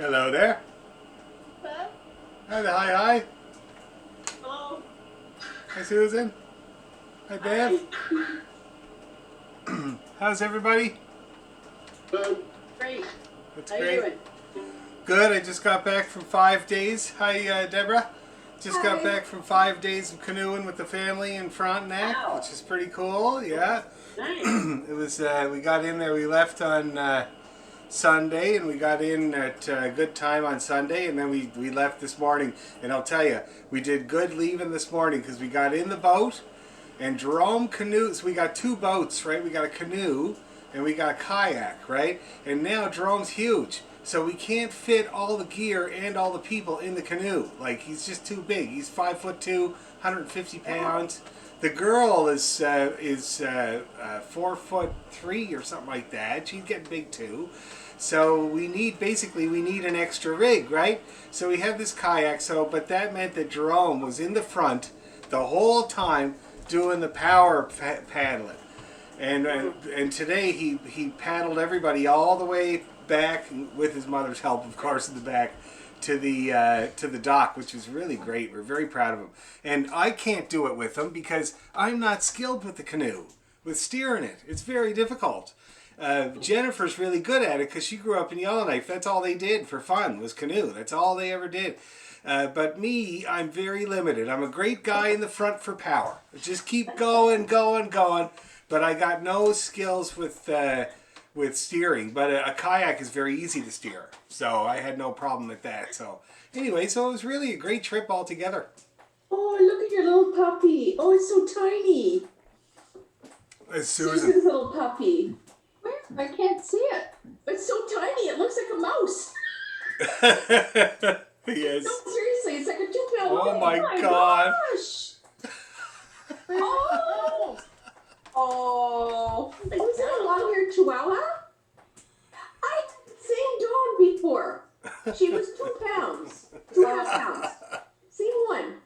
Hello there. Hello? Hi. Hello? Hi, Susan. Hi, Hi. Bev. How's everybody? Good. Great. That's How you great. doing? Good. I just got back from 5 days. Hi, Deborah. Just got Hi. back from 5 days of canoeing with the family in Frontenac, Wow. which is pretty cool. Yeah. Nice. It was. We got in there. We left on Sunday, and we got in at a good time on Sunday, and then we left this morning. And I'll tell you, we did good leaving this morning because we got in the boat, and Jerome canoes. We got two boats, right? We got a canoe, and we got a kayak, right? And now Jerome's huge, so we can't fit all the gear and all the people in the canoe. Like, he's just too big. He's 5'2", 150 pounds. The girl is 4'3" or something like that. She's getting big too. So we need an extra rig, right? So we have this kayak. But that meant that Jerome was in the front the whole time doing the power paddling. And today he paddled everybody all the way back, with his mother's help, of course, in the back, to the dock, which was really great. We're very proud of him. And I can't do it with him because I'm not skilled with the canoe, with steering it. It's very difficult. Jennifer's really good at it because she grew up in Yellowknife. That's all they did for fun was canoe. That's all they ever did. But me, I'm very limited. I'm a great guy in the front for power. Just keep going. But I got no skills with steering. But a kayak is very easy to steer, so I had no problem with that. So anyway, so it was really a great trip altogether. Oh, look at your little puppy. Oh, it's so tiny. It's Susan. Susan's little puppy. Where? I can't see it. It's so tiny. It looks like a mouse. Yes. No, seriously, it's like a 2 pound. Oh my God. Gosh. Oh. Oh. Was it a long-haired Chihuahua? I had the same dog before. She was 2 pounds. 2.5 pounds. Same one.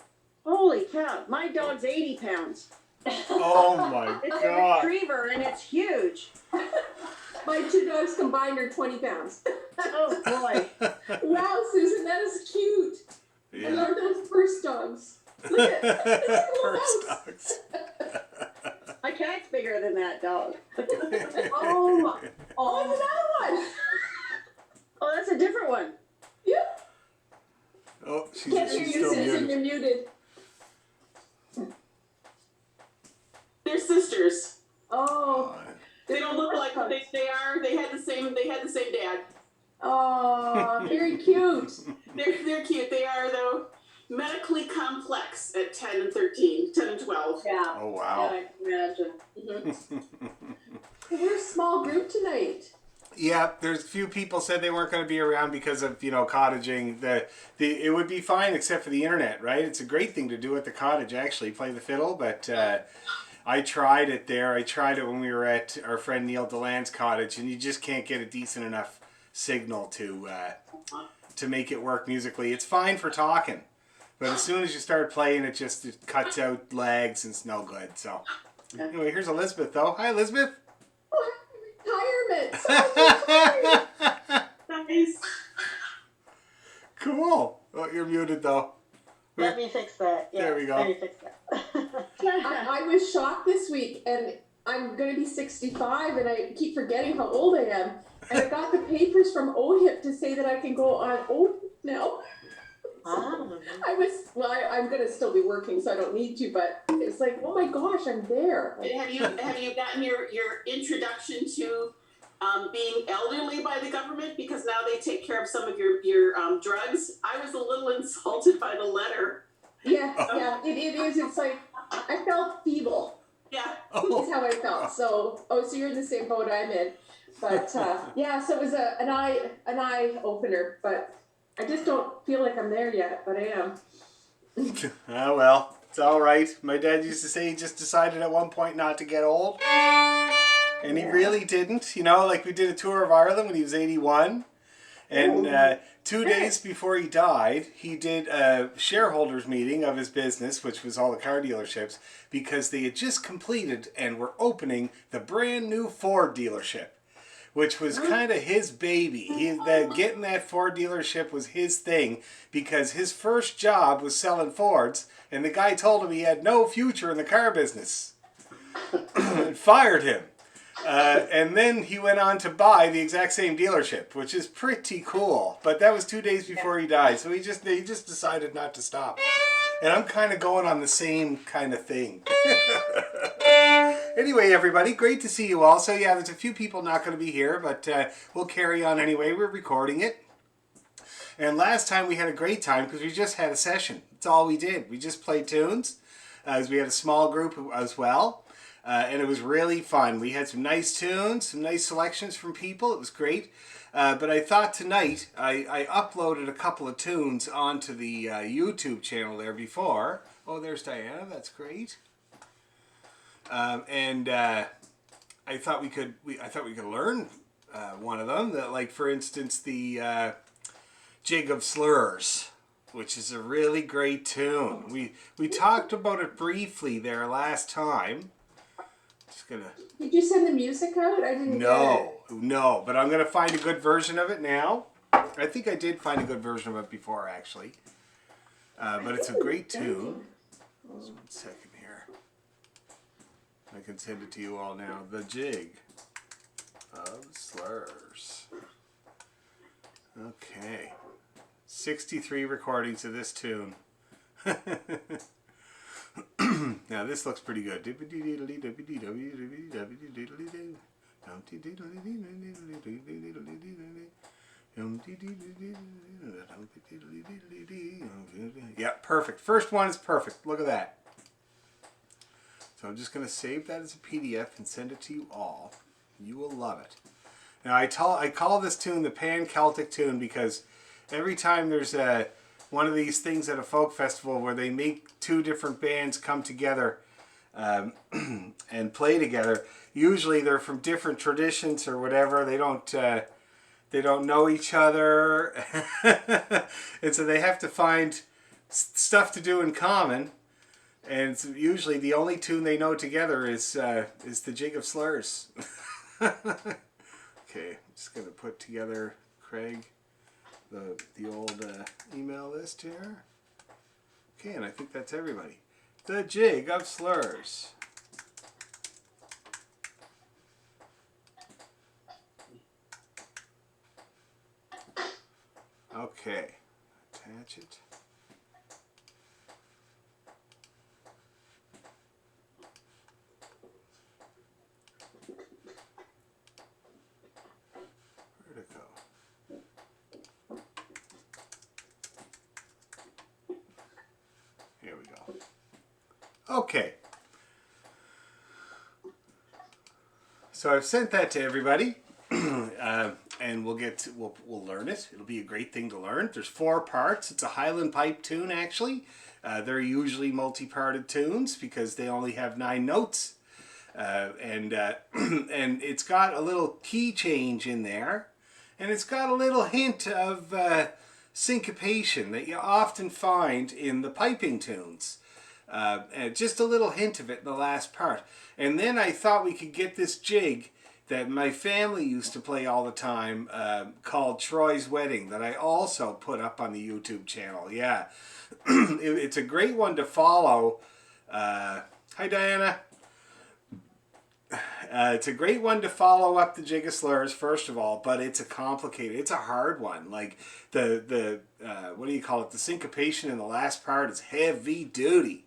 Holy cow, my dog's 80 pounds. Oh my It's a God. retriever and it's huge. My 2 dogs combined are 20 pounds. Oh boy. Wow, Susan, that is cute. I Yeah. love those first dogs. Look at it. First dogs. My cat's bigger than that dog. Oh my. Oh, there's another one. Oh, that's a different one. Yeah. Oh, Can't hear she's you, still Susan. muted. You're muted. They're sisters. Oh. They don't look like what they are. They had the same dad. Oh, very cute. They're cute. They are though medically complex at 10 and 13, 10 and 12. Yeah. Oh Yeah, wow. I can imagine. We're a small group tonight. Yeah, there's a few people said they weren't going to be around because of cottaging. It would be fine except for the internet, right? It's a great thing to do at the cottage, actually, play the fiddle. But I tried it there. I tried it when we were at our friend Neil Deland's cottage, and you just can't get a decent enough signal to make it work musically. It's fine for talking, but as soon as you start playing, it cuts out lags and it's no good. So anyway, here's Elizabeth though. Hi, Elizabeth. Oh, happy retirement. Nice. Cool. Oh, you're muted though. Let me fix that. Yeah, There we go. Let me fix that. I was shocked this week, and I'm going to be 65, and I keep forgetting how old I am. And I got the papers from OHIP to say that I can go on OHIP now. Ah. I'm going to still be working, so I don't need to, but it's like, oh my gosh, I'm there. Like, Have you gotten your introduction to being elderly by the government, because now they take care of some of your drugs? I was a little insulted by the letter. yeah, it is. It's like, I felt feeble. Yeah. Is how I felt. So you're in the same boat I'm in. But yeah, so it was an eye opener, but I just don't feel like I'm there yet, but I am. Oh well, it's all right. My dad used to say he just decided at one point not to get old, and he really didn't. Like we did a tour of Ireland when he was 81, and 2 days before he died, he did a shareholders meeting of his business, which was all the car dealerships, because they had just completed and were opening the brand new Ford dealership, which was kind of his baby. Getting that Ford dealership was his thing because his first job was selling Fords, and the guy told him he had no future in the car business and fired him. And then he went on to buy the exact same dealership, which is pretty cool. But that was 2 days before he died, so he just decided not to stop. And I'm kind of going on the same kind of thing. Anyway, everybody, great to see you all. So yeah, there's a few people not going to be here, but we'll carry on anyway. We're recording it. And last time we had a great time because we just had a session. That's all we did. We just played tunes. As we had a small group as well. And it was really fun. We had some nice tunes, some nice selections from people. It was great. But I thought tonight, I uploaded a couple of tunes onto the YouTube channel there before. Oh, there's Diana. That's great. And I thought we could learn one of them. That, like, for instance, the Jig of Slurs, which is a really great tune. We talked about it briefly there last time. Just gonna. Did you send the music out? I didn't. No, but I'm gonna find a good version of it now. I think I did find a good version of it before, actually. But it's a great tune. Just 1 second here. I can send it to you all now. The Jig of Slurs. Okay. 63 recordings of this tune. Now this looks pretty good. Yeah, perfect. First one is perfect. Look at that. So I'm just going to save that as a PDF and send it to you all. You will love it. Now I call this tune the Pan Celtic tune because every time there's one of these things at a folk festival where they make two different bands come together and play together, usually they're from different traditions or whatever. They don't know each other, and so they have to find stuff to do in common. And it's usually the only tune they know together is the Jig of Slurs. Okay, I'm just gonna put together Craig the old email list here. Okay, and I think that's everybody. The Jig of Slurs. Okay, attach it. Where'd it go? Here we go. Okay. So I've sent that to everybody. And we'll learn it. It'll be a great thing to learn. There's 4 parts. It's a Highland pipe tune, actually. They're usually multi-parted tunes because they only have 9 notes. And it's got a little key change in there. And it's got a little hint of syncopation that you often find in the piping tunes. And just a little hint of it in the last part. And then I thought we could get this jig that my family used to play all the time, called Troy's Wedding, that I also put up on the YouTube channel. Yeah, it's a great one to follow. Hi, Diana. It's a great one to follow up the Jig of Slurs, first of all, but it's it's a hard one. Like the what do you call it? The syncopation in the last part is heavy duty.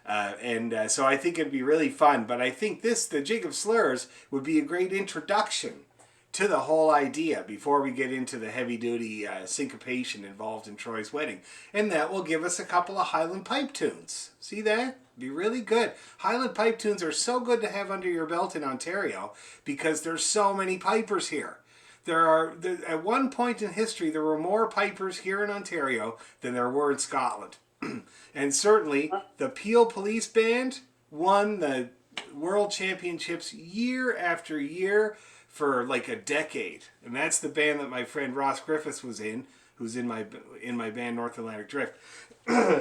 So I think it'd be really fun. But I think the Jig of Slurs would be a great introduction to the whole idea before we get into the heavy-duty syncopation involved in Troy's Wedding. And that will give us a couple of Highland pipe tunes. See that? Be really good. Highland pipe tunes are so good to have under your belt in Ontario because there's so many pipers here. At one point in history, there were more pipers here in Ontario than there were in Scotland. And certainly, the Peel Police Band won the World Championships year after year for like a decade. And that's the band that my friend Ross Griffiths was in, who's in my band North Atlantic Drift.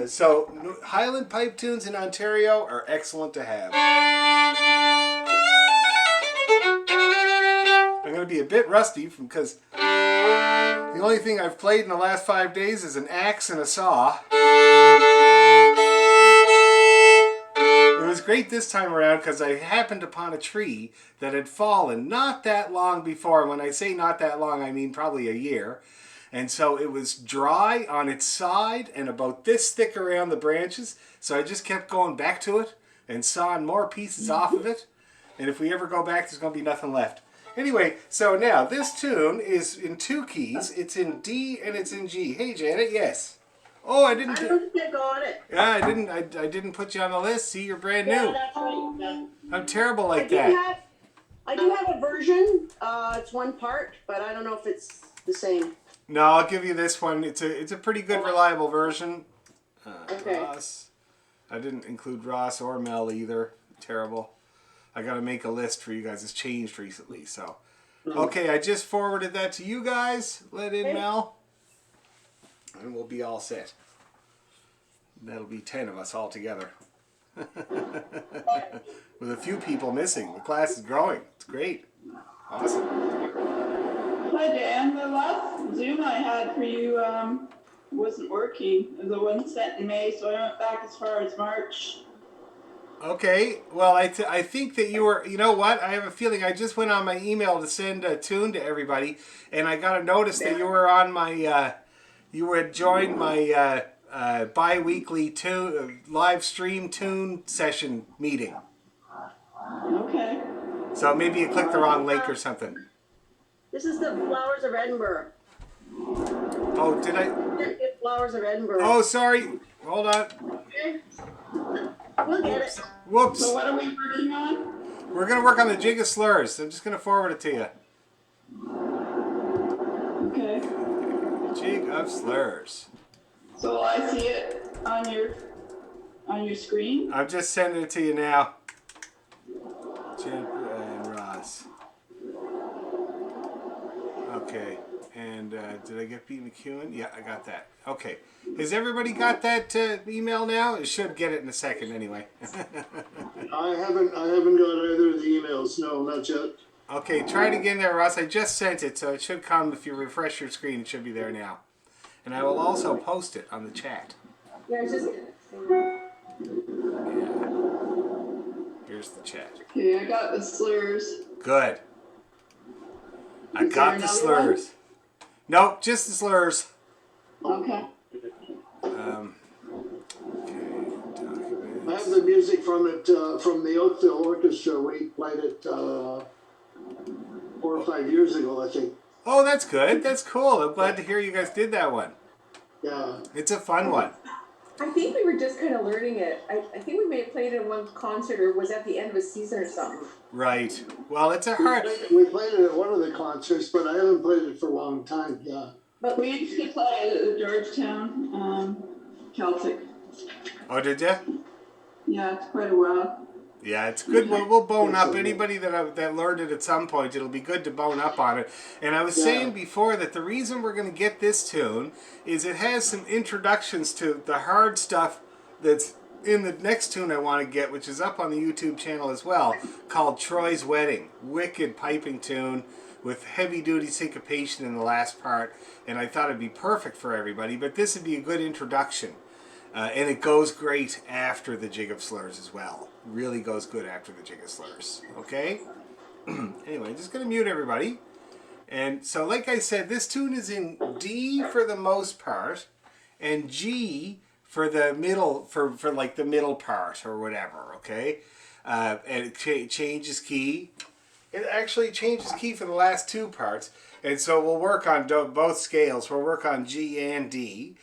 So, Highland pipe tunes in Ontario are excellent to have. I'm going going to be a bit rusty because the only thing I've played in the last 5 days is an axe and a saw. It was great this time around because I happened upon a tree that had fallen not that long before. When I say not that long, I mean probably a year. And so it was dry on its side and about this thick around the branches. So I just kept going back to it and sawing more pieces off of it. And if we ever go back, there's going to be nothing left. Anyway, so now this tune is in 2 keys. It's in D and it's in G. Hey, Janet, yes. Oh, I didn't. I don't think on it. Yeah, I didn't. I didn't put you on the list. See, you're brand Yeah, new. that's right. Yeah. I'm terrible like that. I do have a version. It's one part, but I don't know if it's the same. No, I'll give you this one. It's a pretty good, reliable version. Okay. Ross. I didn't include Ross or Mel either. Terrible. I got to make a list for you guys. It's changed recently, so. Okay, I just forwarded that to you guys. Let in Mel. And we'll be all set. That'll be 10 of us all together. With a few people missing. The class is growing. It's great. Awesome. Hi Dan, the last Zoom I had for you wasn't working. The one sent in May, so I went back as far as March. Okay, well, I think that you were, you know what? I have a feeling I just went on my email to send a tune to everybody, and I got a notice that you were on my, you had joined my bi-weekly live stream tune session meeting. Okay. So maybe you clicked the wrong link or something. This is the Flowers of Edinburgh. Oh, did I? Flowers of Edinburgh. Oh, sorry. Hold on. Okay. We'll get it. Whoops. So what are we working on? We're going to work on the Jig of Slurs. I'm just going to forward it to you. Okay. Jig of Slurs. So will I see it on your screen? I'm just sending it to you now. Jig and Ross. Okay. And did I get B. McEwen? Yeah, I got that. Okay. Has everybody got that email now? It should get it in a second anyway. I haven't got either of the emails. No, not yet. Okay, try it again there, Ross. I just sent it, so it should come if you refresh your screen. It should be there now. And I will also post it on the chat. Yeah, it's just. Yeah. Here's the chat. Okay, I got the slurs. Good. I Is got there the another slurs. Nope, just the slurs. Okay. Okay, documents. I have the music from it from the Oakville Orchestra. We played it 4 or 5 years ago, I think. Oh, that's good. That's cool. I'm glad to hear you guys did that one. Yeah. It's a fun one. I think we were just kind of learning it. I think we may have played it in one concert or was at the end of a season or something. Right. Well, it's a hard... We played it at one of the concerts, but I haven't played it for a long time. Yeah. But we used to play it at the Georgetown Celtic. Oh, did you? Yeah, it's quite a while. Yeah, it's good. We'll bone up. Anybody that learned it at some point, it'll be good to bone up on it. And I was saying before that the reason we're going to get this tune is it has some introductions to the hard stuff that's in the next tune I want to get, which is up on the YouTube channel as well, called Troy's Wedding. Wicked piping tune with heavy-duty syncopation in the last part. And I thought it'd be perfect for everybody, but this would be a good introduction. And it goes great after the Jig of Slurs as well. Really goes good after the Jig of Slurs. Okay? Anyway, I'm just going to mute everybody. And so, like I said, this tune is in D for the most part, and G for the middle, for like the middle part or whatever, okay? And it changes key. It actually changes key for the last 2 parts. And so we'll work on both scales. We'll work on G and D.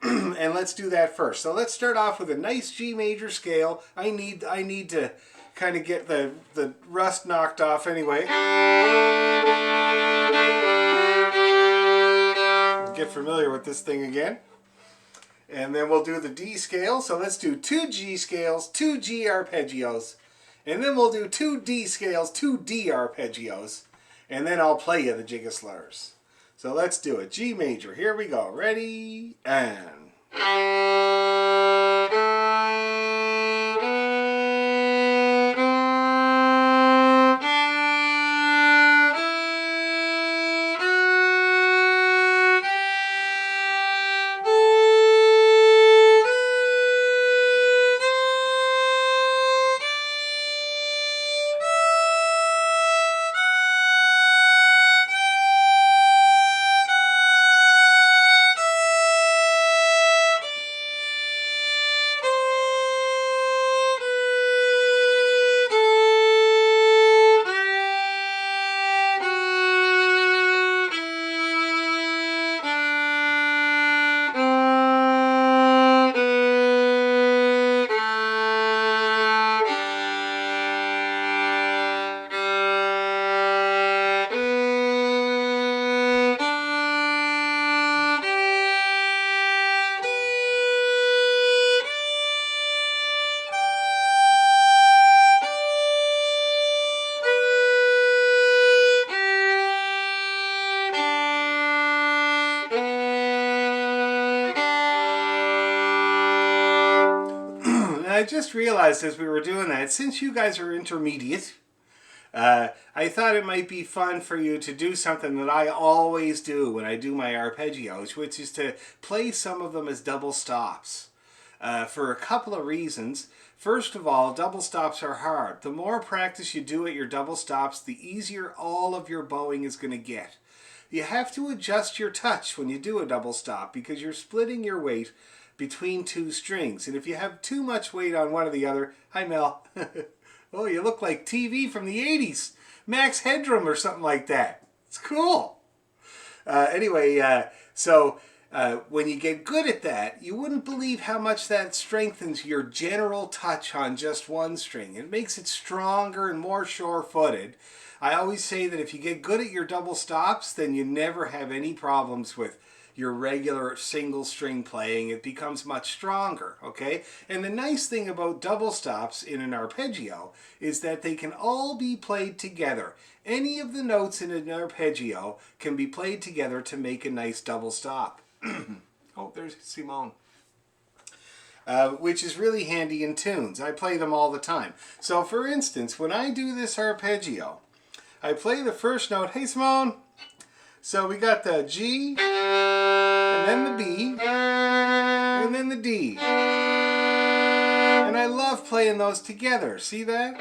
And let's do that first. So let's start off with a nice G major scale. I need to kind of get the rust knocked off anyway. Get familiar with this thing again. And then we'll do the D scale. So let's do 2 G scales, 2 G arpeggios. And then we'll do 2 D scales, 2 D arpeggios. And then I'll play you the Jig of Slurs. So let's do it. G major. Here we go. Ready? And... just realized as we were doing that, since you guys are intermediate, I thought it might be fun for you to do something that I always do when I do my arpeggios, which is to play some of them as double stops. For a couple of reasons. First of all, double stops are hard. The more practice you do at your double stops, the easier all of your bowing is going to get. You have to adjust your touch when you do a double stop because you're splitting your weight between two strings. And if you have too much weight on one or the other, hi Mel, oh, you look like TV from the 80s, Max Headroom or something like that. It's cool. When you get good at that, you wouldn't believe how much that strengthens your general touch on just one string. It makes it stronger and more sure-footed. I always say that if you get good at your double stops, then you never have any problems with your regular single string playing. It becomes much stronger, okay? And the nice thing about double stops in an arpeggio is that they can all be played together. Any of the notes in an arpeggio can be played together to make a nice double stop. Oh, there's Simone. Which is really handy in tunes. I play them all the time. So for instance, when I do this arpeggio, I play the first note. Hey Simone! So we got the G, and then the B, and then the D. And I love playing those together. See that?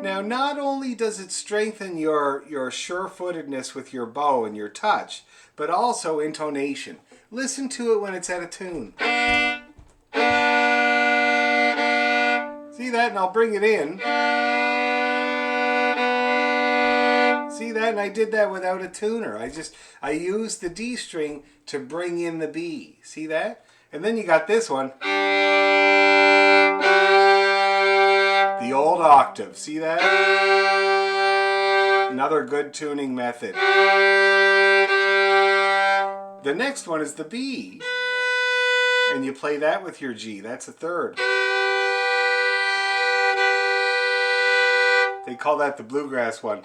Now, not only does it strengthen your sure-footedness with your bow and your touch, but also intonation. Listen to it when it's out of tune. See that? And I'll bring it in. See that? And I did that without a tuner. I used the D string to bring in the B. See that? And then you got this one. The old octave. See that? Another good tuning method. The next one is the B. And you play that with your G. That's a third. They call that the bluegrass one.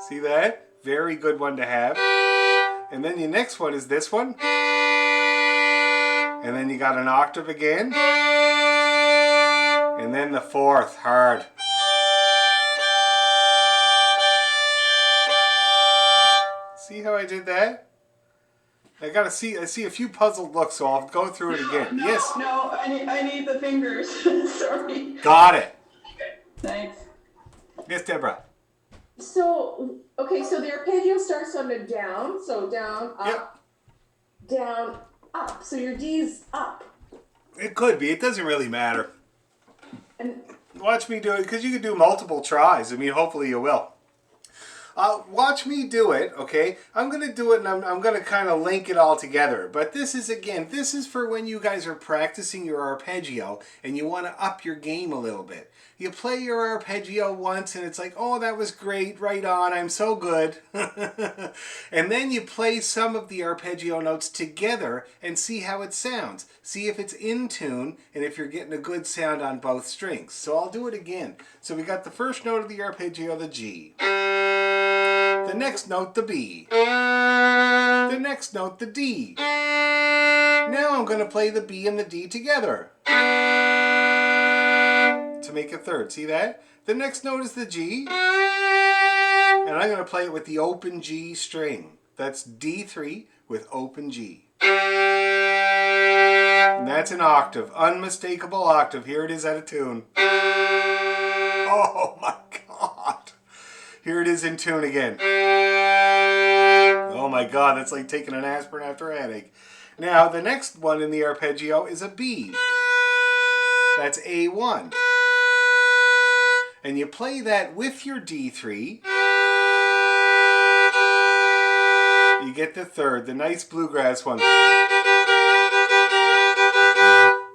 See that? Very good one to have. And then your next one is this one. And then you got an octave again. And then the fourth, hard. See how I did that? I see a few puzzled looks, so I'll go through it again. No, yes? No, I need the fingers. Sorry. Got it. Thanks. Yes, Deborah. So, okay, so the arpeggio starts on the down, so down, up, down, up. So your D's up. It could be. It doesn't really matter. And Watch me do it, because you can do multiple tries. I mean, hopefully you will. Watch me do it, okay? I'm going to do it, and I'm going to kind of link it all together. But this is for when you guys are practicing your arpeggio, and you want to up your game a little bit. You play your arpeggio once, and it's like, oh, that was great, right on, I'm so good. And then you play some of the arpeggio notes together and see how it sounds. See if it's in tune, and if you're getting a good sound on both strings. So I'll do it again. So we got the first note of the arpeggio, the G. The next note, the B. The next note, the D. Now I'm going to play the B and the D together to make a third. See that? The next note is the G. And I'm going to play it with the open G string. That's D3 with open G. And that's an octave. Unmistakable octave. Here it is out of tune. Oh my God. Here it is in tune again. Oh my God, that's like taking an aspirin after a headache. Now, the next one in the arpeggio is a B. That's A1. And you play that with your D3. You get the third, the nice bluegrass one.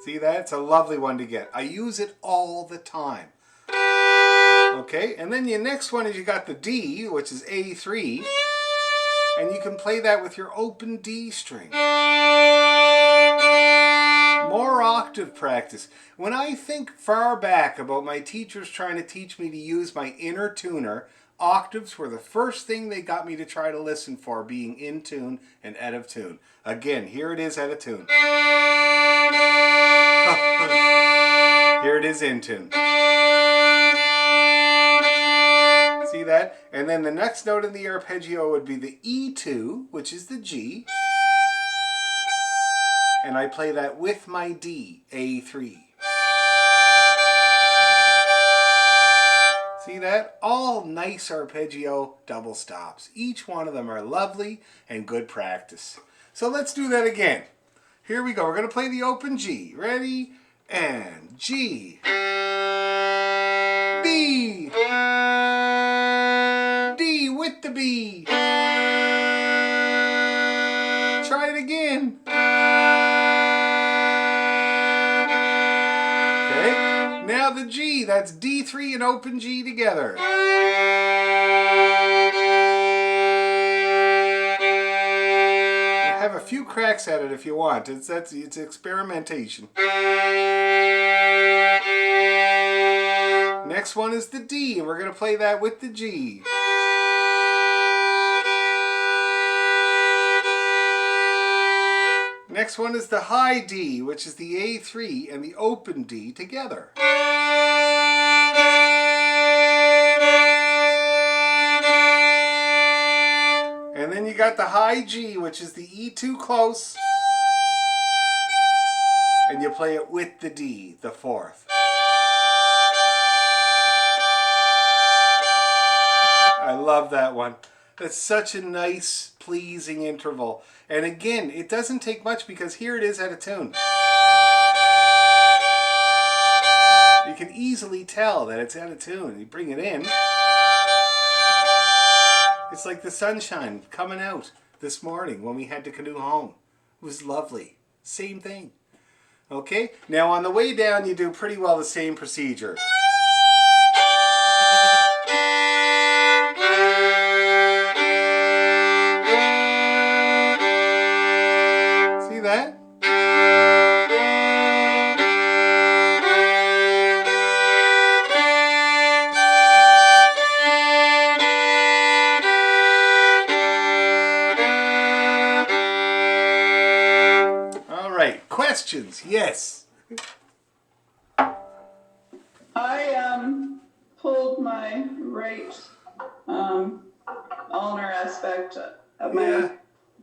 See that? It's a lovely one to get. I use it all the time. Okay, and then your next one is you got the D, which is A3, and you can play that with your open D string. More octave practice. When I think far back about my teachers trying to teach me to use my inner tuner, octaves were the first thing they got me to try to listen for, being in tune and out of tune. Again, here it is out of tune. Here it is in tune. See that? And then the next note in the arpeggio would be the E2, which is the G. And I play that with my D, A3. See that? All nice arpeggio double stops. Each one of them are lovely and good practice. So let's do that again. Here we go. We're going to play the open G. Ready? And G. B. D with the B. Try it again. Okay. Now the G. That's D3 and open G together. Have a few cracks at it if you want. It's experimentation. Next one is the D, and we're going to play that with the G. Next one is the high D, which is the A3 and the open D together. And then you got the high G, which is the E2 close. And you play it with the D, the fourth. I love that one. That's such a nice, pleasing interval. And again, it doesn't take much because here it is out of tune. You can easily tell that it's out of tune. You bring it in. It's like the sunshine coming out this morning when we had to canoe home. It was lovely. Same thing. Okay? Now on the way down, you do pretty well the same procedure. See that? Questions? Yes. I pulled my right ulnar aspect of my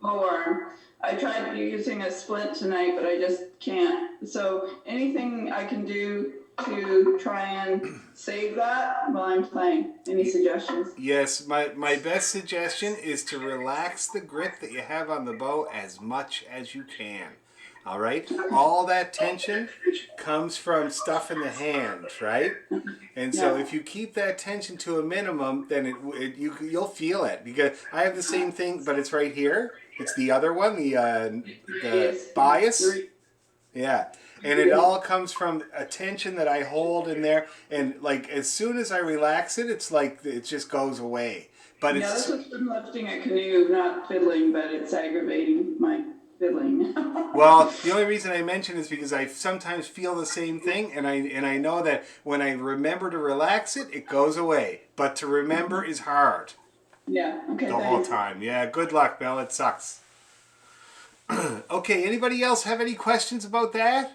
bow arm. I tried using a splint tonight, but I just can't. So anything I can do to try and save that while I'm playing? Any suggestions? Yes, my best suggestion is to relax the grip that you have on the bow as much as you can. All right? All that tension comes from stuff in the hands, right? And so if you keep that tension to a minimum, then you'll feel it. Because I have the same thing, but it's right here. It's the other one, the bias. Yeah. And it all comes from a tension that I hold in there. And like as soon as I relax it, it's like it just goes away. But yeah, this was from lifting a canoe, not fiddling, but it's aggravating my fiddling. Well, the only reason I mention is because I sometimes feel the same thing, and I know that when I remember to relax it, it goes away. But to remember is hard. Yeah, okay, the whole time. Yeah, good luck, Belle. It sucks. Okay, anybody else have any questions about that?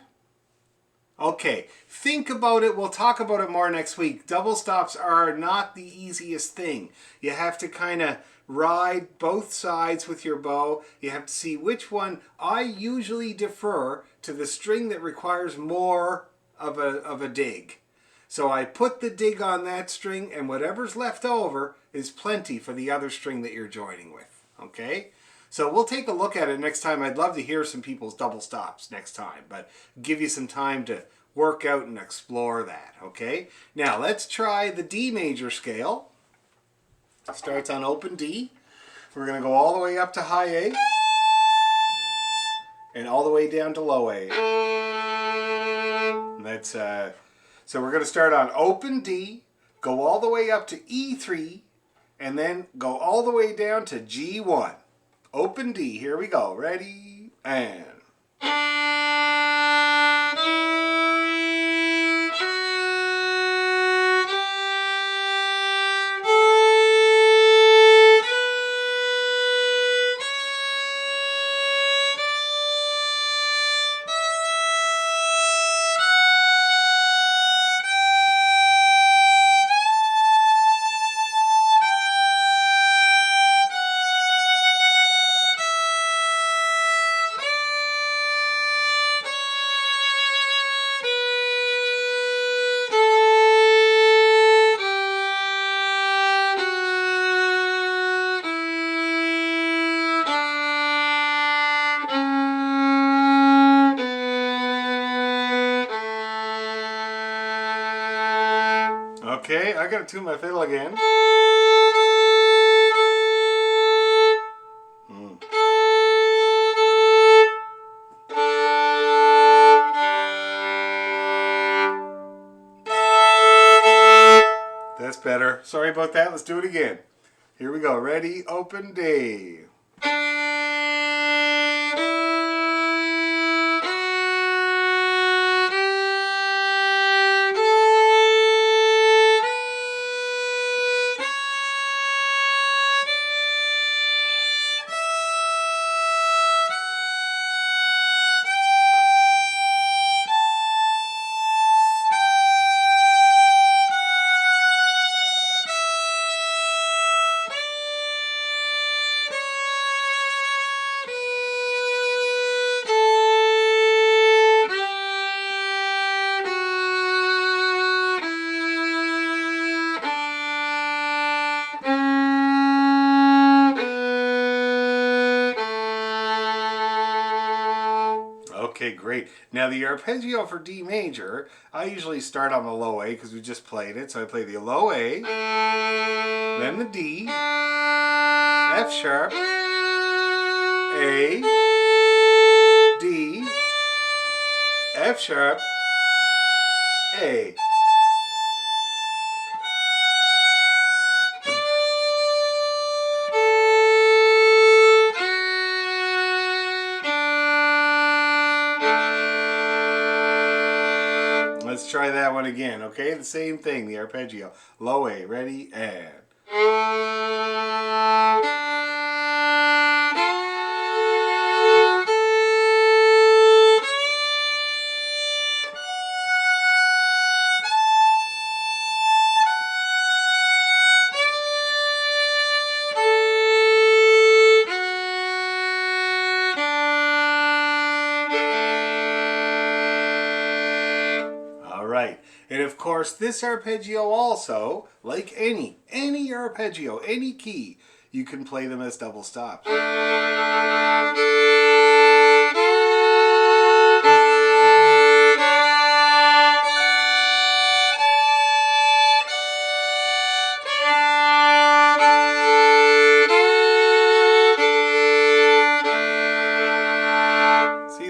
Okay, think about it. We'll talk about it more next week. Double stops are not the easiest thing. You have to kind of ride both sides with your bow. You have to see which one. I usually defer to the string that requires more of a dig. So I put the dig on that string, and whatever's left over is plenty for the other string that you're joining with. Okay? So we'll take a look at it next time. I'd love to hear some people's double stops next time, but give you some time to work out and explore that, okay? Now let's try the D major scale. It starts on open D. We're going to go all the way up to high A and all the way down to low A. And that's so we're going to start on open D, go all the way up to E3, and then go all the way down to G1. Open D, here we go. Ready? And... Okay, I gotta tune my fiddle again. That's better. Sorry about that. Let's do it again. Here we go. Ready, open, day. Okay, great. Now the arpeggio for D major, I usually start on the low A because we just played it. So I play the low A, then the D, F sharp, A, D, F sharp, A. Let's try that one again, okay? The same thing, the arpeggio. Low A, ready, and... Right. And of course, this arpeggio also, like any arpeggio, any key, you can play them as double stops. See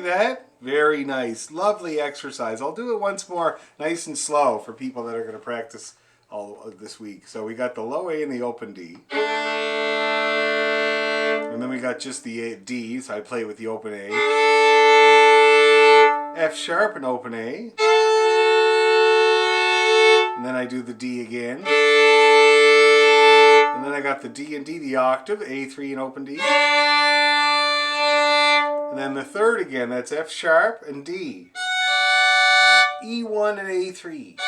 that? Very nice. Lovely exercise. I'll do it once more nice and slow for people that are going to practice all of this week. So we got the low A and the open D. And then we got just the D, so I play with the open A. F sharp and open A. And then I do the D again. And then I got the D and D, the octave, A3 and open D. And then the third again, that's F sharp and D. E1 and A3.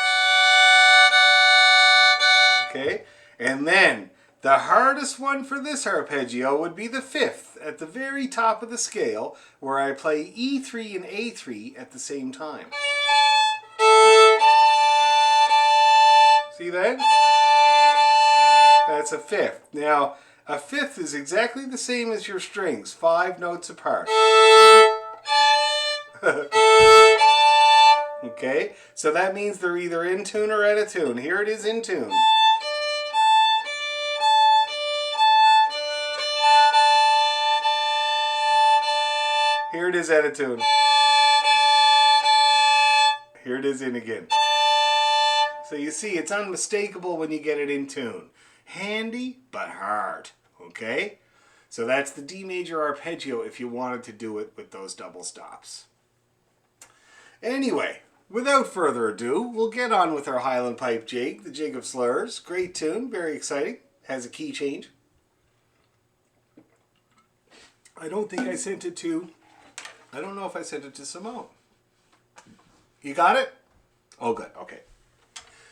Okay? And then the hardest one for this arpeggio would be the fifth at the very top of the scale, where I play E3 and A3 at the same time. See that? That's a fifth. Now, a fifth is exactly the same as your strings, 5 notes apart. Okay, so that means they're either in tune or out of tune. Here it is in tune. Here it is out of tune. Here it is in again. So you see, it's unmistakable when you get it in tune. Handy, but hard. Okay? So that's the D major arpeggio if you wanted to do it with those double stops. Anyway, without further ado, we'll get on with our Highland Pipe jig, the Jig of Slurs. Great tune, very exciting. Has a key change. I don't think I sent it to... I don't know if I sent it to Simone. You got it? Oh, good. Okay.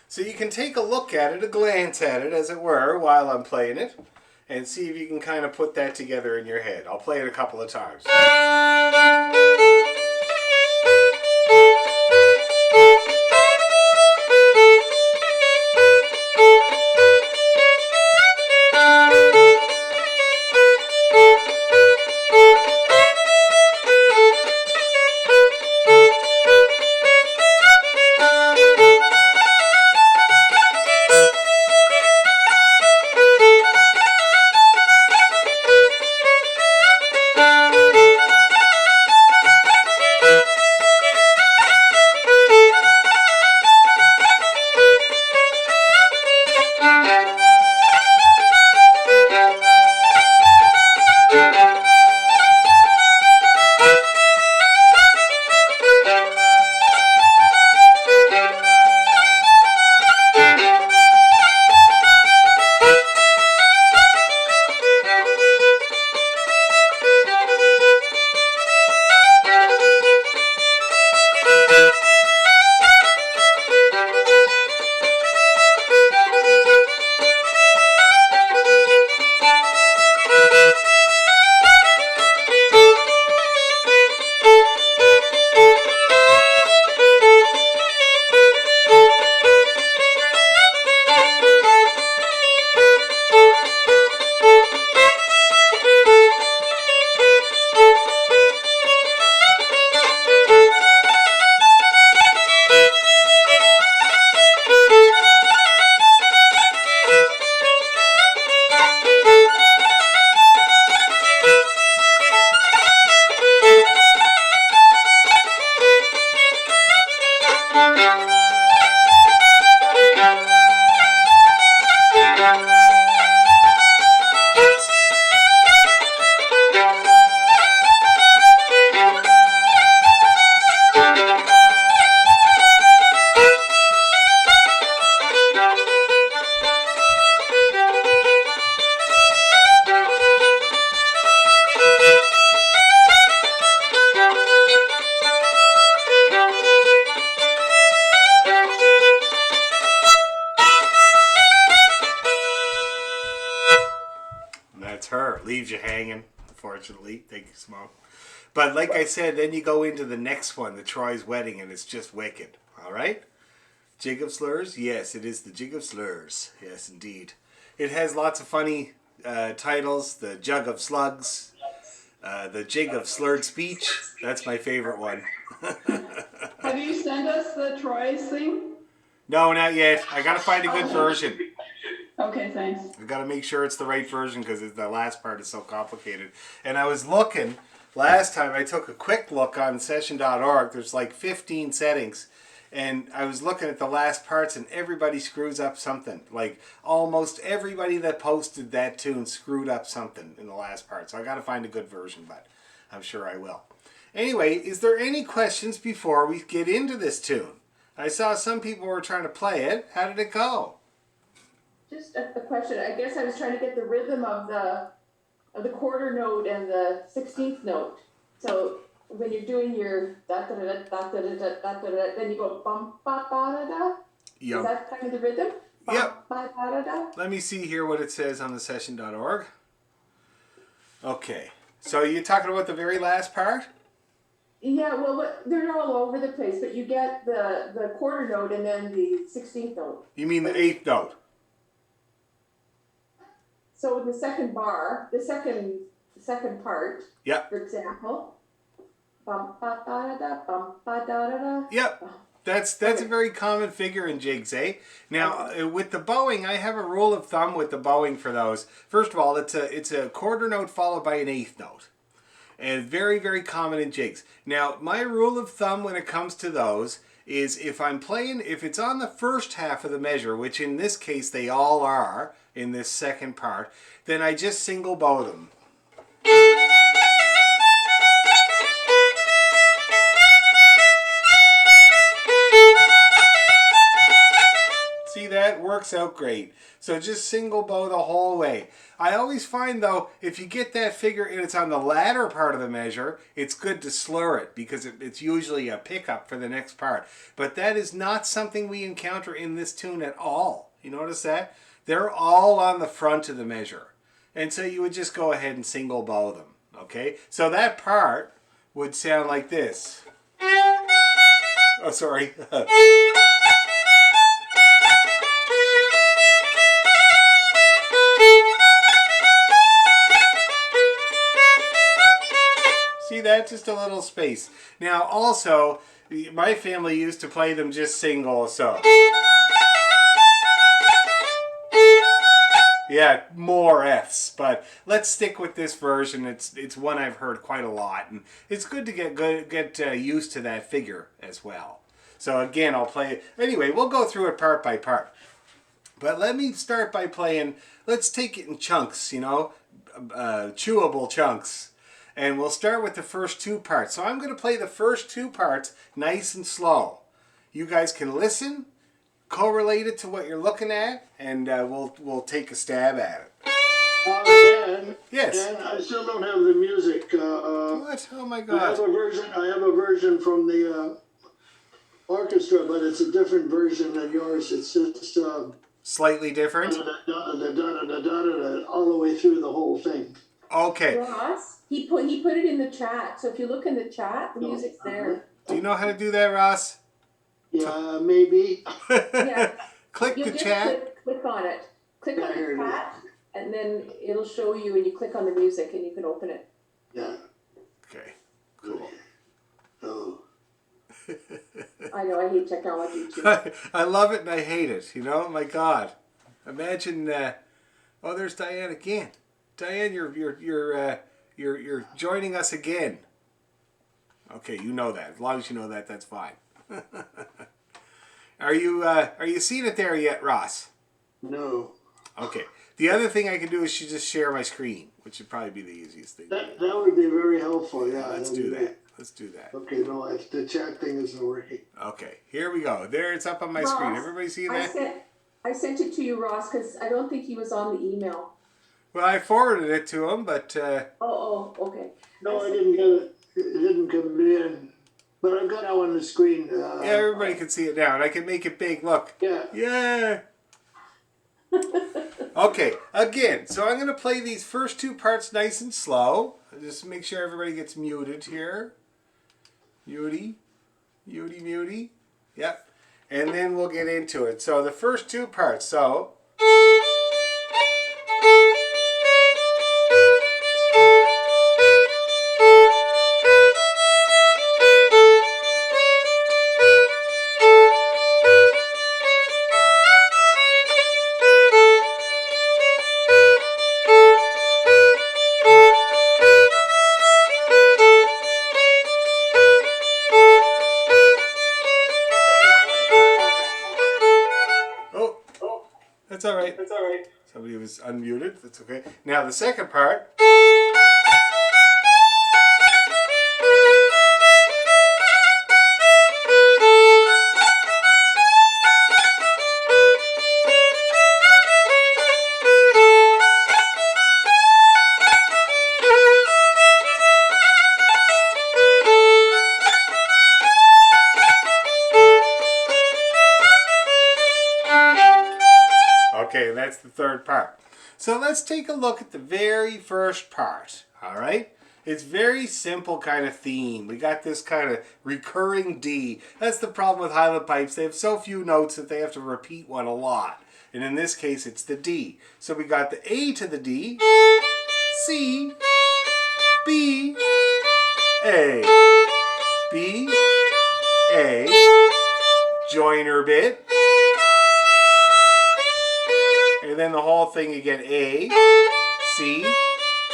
So you can take a look at it, a glance at it, as it were, while I'm playing it, and see if you can kind of put that together in your head. I'll play it a couple of times. That's her. Leaves you hanging, unfortunately. Thank you, Smoke. But like I said, then you go into the next one, the Troy's Wedding, and it's just wicked. All right? Jig of Slurs? Yes, it is the Jig of Slurs. Yes, indeed. It has lots of funny titles. The Jug of Slugs. The Jig of Slurred Speech. That's my favorite one. Have you sent us the Troy's thing? No, not yet. I got to find a good version. Okay, thanks. I got to make sure it's the right version because the last part is so complicated. And I was looking, last time I took a quick look on session.org. There's like 15 settings. And I was looking at the last parts and everybody screws up something. Like almost everybody that posted that tune screwed up something in the last part. So I got to find a good version, but I'm sure I will. Anyway, is there any questions before we get into this tune? I saw some people were trying to play it. How did it go? Just a question. I guess I was trying to get the rhythm of the quarter note and the 16th note. So when you're doing your da da da da da da da da da, then you go bum ba ba da da. Yep. Is that kind of the rhythm? Bum, Yep. ba da da da. Let me see here what it says on the session.org. Okay. So you're talking about the very last part? Yeah, well, they're all over the place, but you get the quarter note and then the 16th note. You mean the 8th note? So in the second bar, the second part, Yep. for example, bum ba da da bum ba da da da. Yep. That's a very common figure in jigs, eh? Now, with the bowing, I have a rule of thumb with the bowing for those. First of all, it's a quarter note followed by an 8th note. And very, very common in jigs. Now, my rule of thumb when it comes to those is if it's on the first half of the measure, which in this case they all are in this second part, then I just single bow them. See, that works out great. So just single bow the whole way. I always find though, if you get that figure and it's on the latter part of the measure, it's good to slur it because it's usually a pickup for the next part. But that is not something we encounter in this tune at all. You notice that? They're all on the front of the measure. And so you would just go ahead and single bow them. Okay? So that part would sound like this. Oh, sorry. See that? Just a little space. Now also, my family used to play them just single, so. Yeah, more Fs, but let's stick with this version. It's one I've heard quite a lot, and it's good to get used to that figure as well. So again, I'll play it. Anyway, we'll go through it part by part. But let me start by playing, let's take it in chunks, chewable chunks. And we'll start with the first two parts. So I'm going to play the first two parts nice and slow. You guys can listen, correlate it to what you're looking at, and we'll take a stab at it. Dan, Yes. Dan, I still don't have the music. What? Oh my I have God. a version from the orchestra, but it's a different version than yours. It's just Slightly different? all the way through the whole thing. Okay. Ross, he put it in the chat. So if you look in the chat, the music's there. Do you know how to do that, Ross? Yeah, maybe. Yeah. Click You'll the just chat. click on it. Click Yeah, on here the it is. chat, and then it'll show you, and you click on the music, and you can open it. Yeah. Okay. Cool. Oh. I know, I hate technology too. I love it and I hate it. My God. Imagine. Oh, there's Diane again. Diane, you're joining us again. Okay, you know that. As long as you know that, that's fine. Are you seeing it there yet, Ross? No. Okay. The other thing I can do is just share my screen, which would probably be the easiest thing. That would be very helpful, yeah. Let's do that. Let's do that. Okay, no, the chat thing isn't working. Okay, here we go. There, it's up on my screen. Ross, Everybody see that? I sent it to you, Ross, because I don't think he was on the email. Well, I forwarded it to him, but Oh, okay. No, I didn't get it. It didn't come in. But I've got it on the screen. yeah, everybody can see it now, and I can make it big. Look. Yeah. Yeah. Okay, again, so I'm going to play these first two parts nice and slow. Just make sure everybody gets muted here. Muty. Yep. And then we'll get into it. So the first two parts. So... That's all right. Somebody was unmuted. That's okay. Now the second part. Okay, that's the third part. So let's take a look at the very first part, all right? It's very simple kind of theme. We got this kind of recurring D. That's the problem with Highland pipes. They have so few notes that they have to repeat one a lot. And in this case, it's the D. So we got the A to the D, C, B, A, B, A, joiner bit, and then the whole thing again, A, C,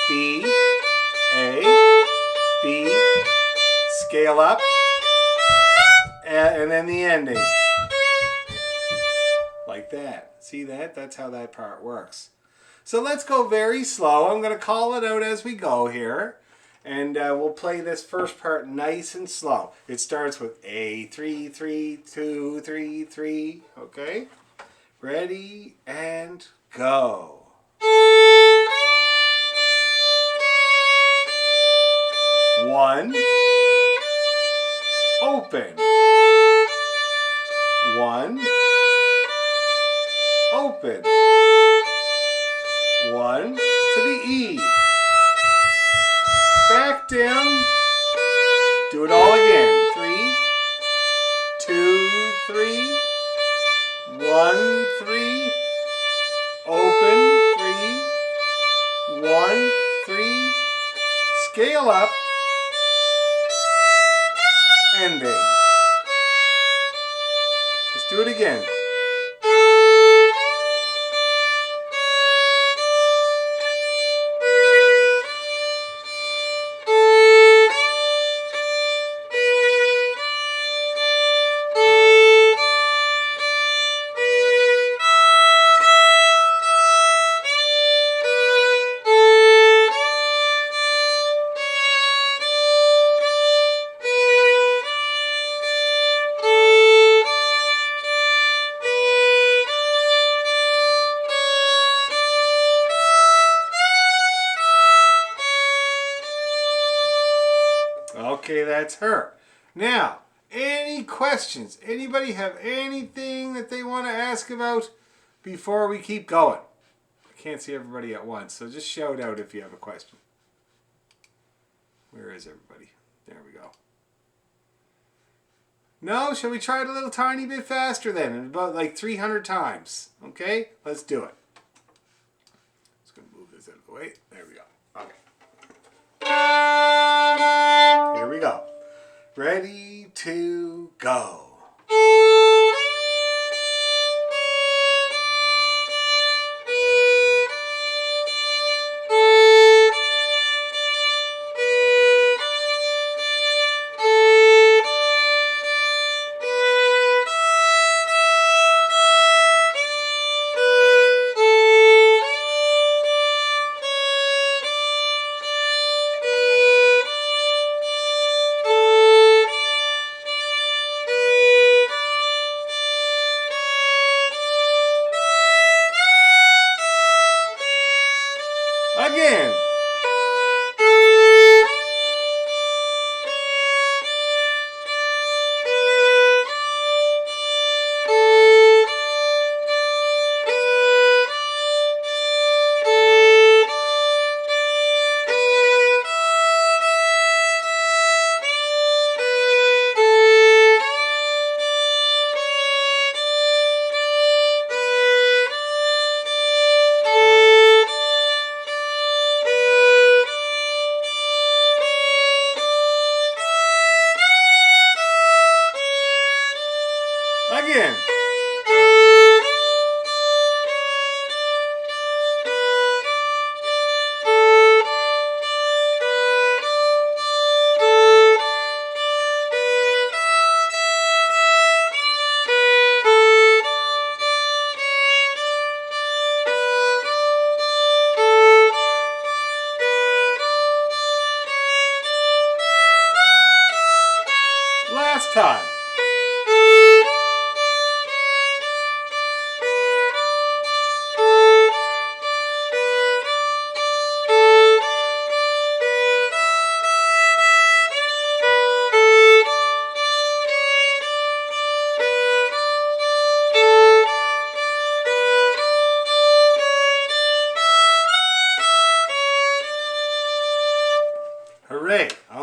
B, A, B, scale up, and then the ending. Like that. See that? That's how that part works. So let's go very slow. I'm going to call it out as we go here. And we'll play this first part nice and slow. It starts with A, 3, 3, 2, 3, 3. Okay? Ready and go. One, open. One, open. One to the E. Back down. Do it all again. 3, 2, 3. 1, 3. Open. 3. 1, 3. Scale up. Ending. Let's do it again. Okay, that's her. Now, any questions? Anybody have anything that they want to ask about before we keep going? I can't see everybody at once, so just shout out if you have a question. Where is everybody? There we go. No? Shall we try it a little tiny bit faster then? About like 300 times. Okay? Let's do it. Just going to move this out of the way. There we go. Okay. Here we go. Ready to go. Again.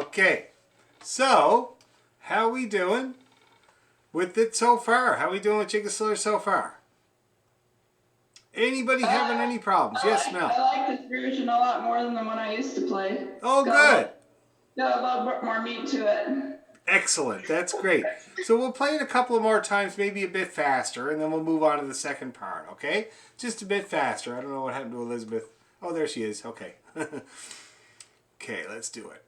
Okay, so how we doing with it so far? How we doing with Jigsaw so far? Anybody having any problems? Yes, Mel. I like this version a lot more than the one I used to play. Oh, good. Got a little bit more meat to it. Excellent. That's great. So we'll play it a couple of more times, maybe a bit faster, and then we'll move on to the second part, okay? Just a bit faster. I don't know what happened to Elizabeth. Oh, there she is. Okay. Okay, let's do it.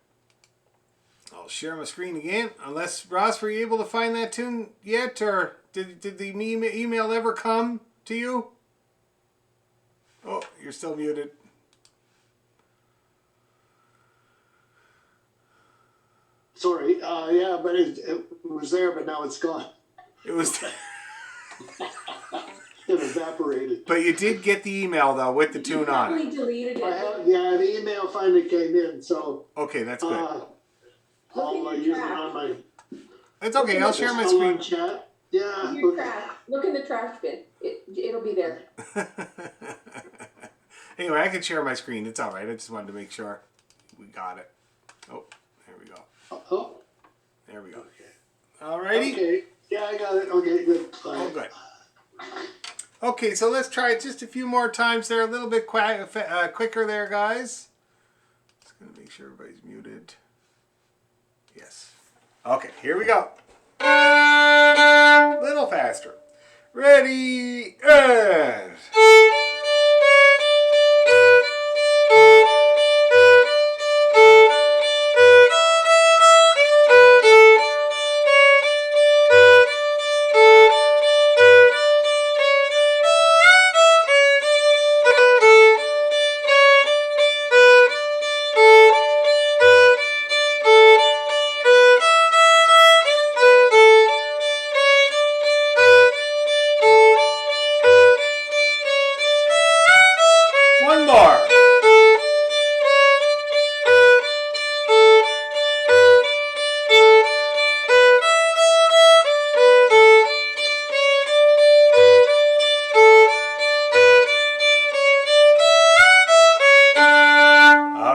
I'll share my screen again. Unless, Ross, were you able to find that tune yet? Or did the email ever come to you? Oh, you're still muted. Sorry, yeah, but it was there, but now it's gone. It was... It evaporated. But you did get the email, though, with the You tune on probably it. deleted it. Yeah, the email finally came in, so Okay, that's good. I'll use it on my It's okay. I'll share my online screen. chat. Yeah, Your okay. trash. Look in the trash bin. It'll be there. Anyway, I can share my screen. It's all right. I just wanted to make sure we got it. Oh, there we go. Oh, There we go. okay. Alrighty. Okay, yeah, I got it. Okay, good. Oh, good. Okay, so let's try it just a few more times there. A little bit quicker there, guys. Just going to make sure everybody's muted. Yes. Okay, here we go. A little faster. Ready, and... One more.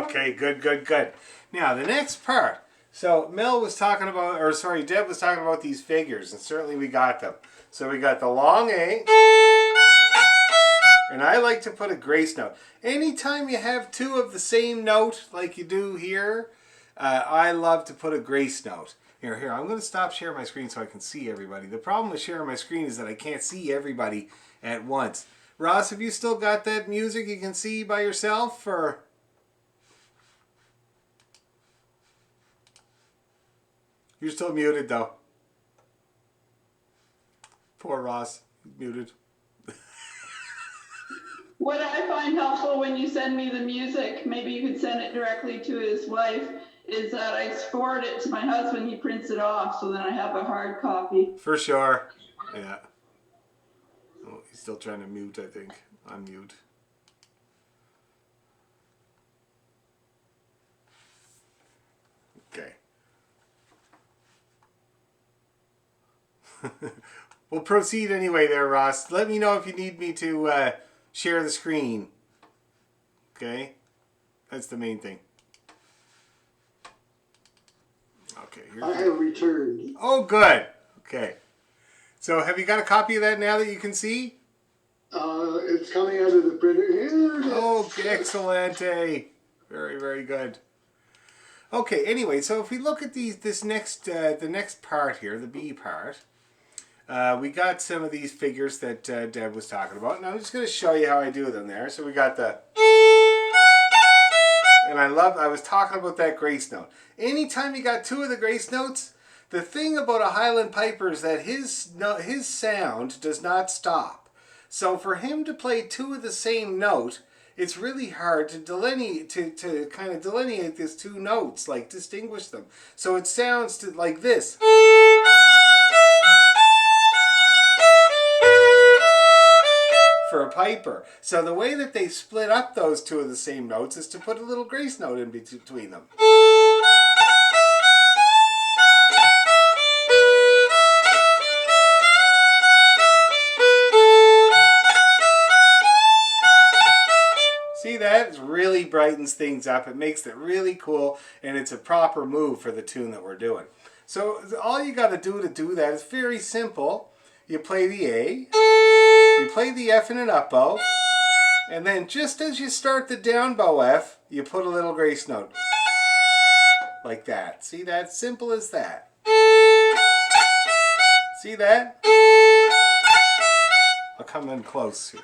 Okay, good, good, good. Now, the next part. So, Mel was talking about, or sorry, Deb was talking about these figures, and certainly we got them. So we got the long A, and I like to put a grace note. Anytime you have two of the same note, like you do here, I love to put a grace note. Here, I'm going to stop sharing my screen so I can see everybody. The problem with sharing my screen is that I can't see everybody at once. Ross, have you still got that music you can see by yourself, or... You're still muted, though. Poor Ross. He's muted. What I find helpful when you send me the music, maybe you could send it directly to his wife, is that I forward it to my husband. He prints it off, so then I have a hard copy. For sure. Yeah. Oh, he's still trying to mute, I think. Unmute. Okay. We'll proceed anyway there, Ross. Let me know if you need me to share the screen. Okay? That's the main thing. Okay. I have returned. Oh, good. Okay. So have you got a copy of that now that you can see? It's coming out of the printer. Here it is. Oh, excellent. Very, very good. Okay, anyway, so if we look at the next part here, the B part, we got some of these figures that Deb was talking about, and I'm just going to show you how I do them there. So we got the, and I was talking about that grace note. Anytime you got two of the grace notes, the thing about a Highland piper is that his sound does not stop. So for him to play two of the same note, it's really hard to delineate, to kind of delineate these two notes, like distinguish them. So it sounds like this. For a piper. So the way that they split up those two of the same notes is to put a little grace note in between them. See that? It really brightens things up. It makes it really cool, and it's a proper move for the tune that we're doing. So all you got to do that is very simple. You play the A, you play the F in an up bow, and then just as you start the down bow F, you put a little grace note. Like that. See that? Simple as that. See that? I'll come in close here.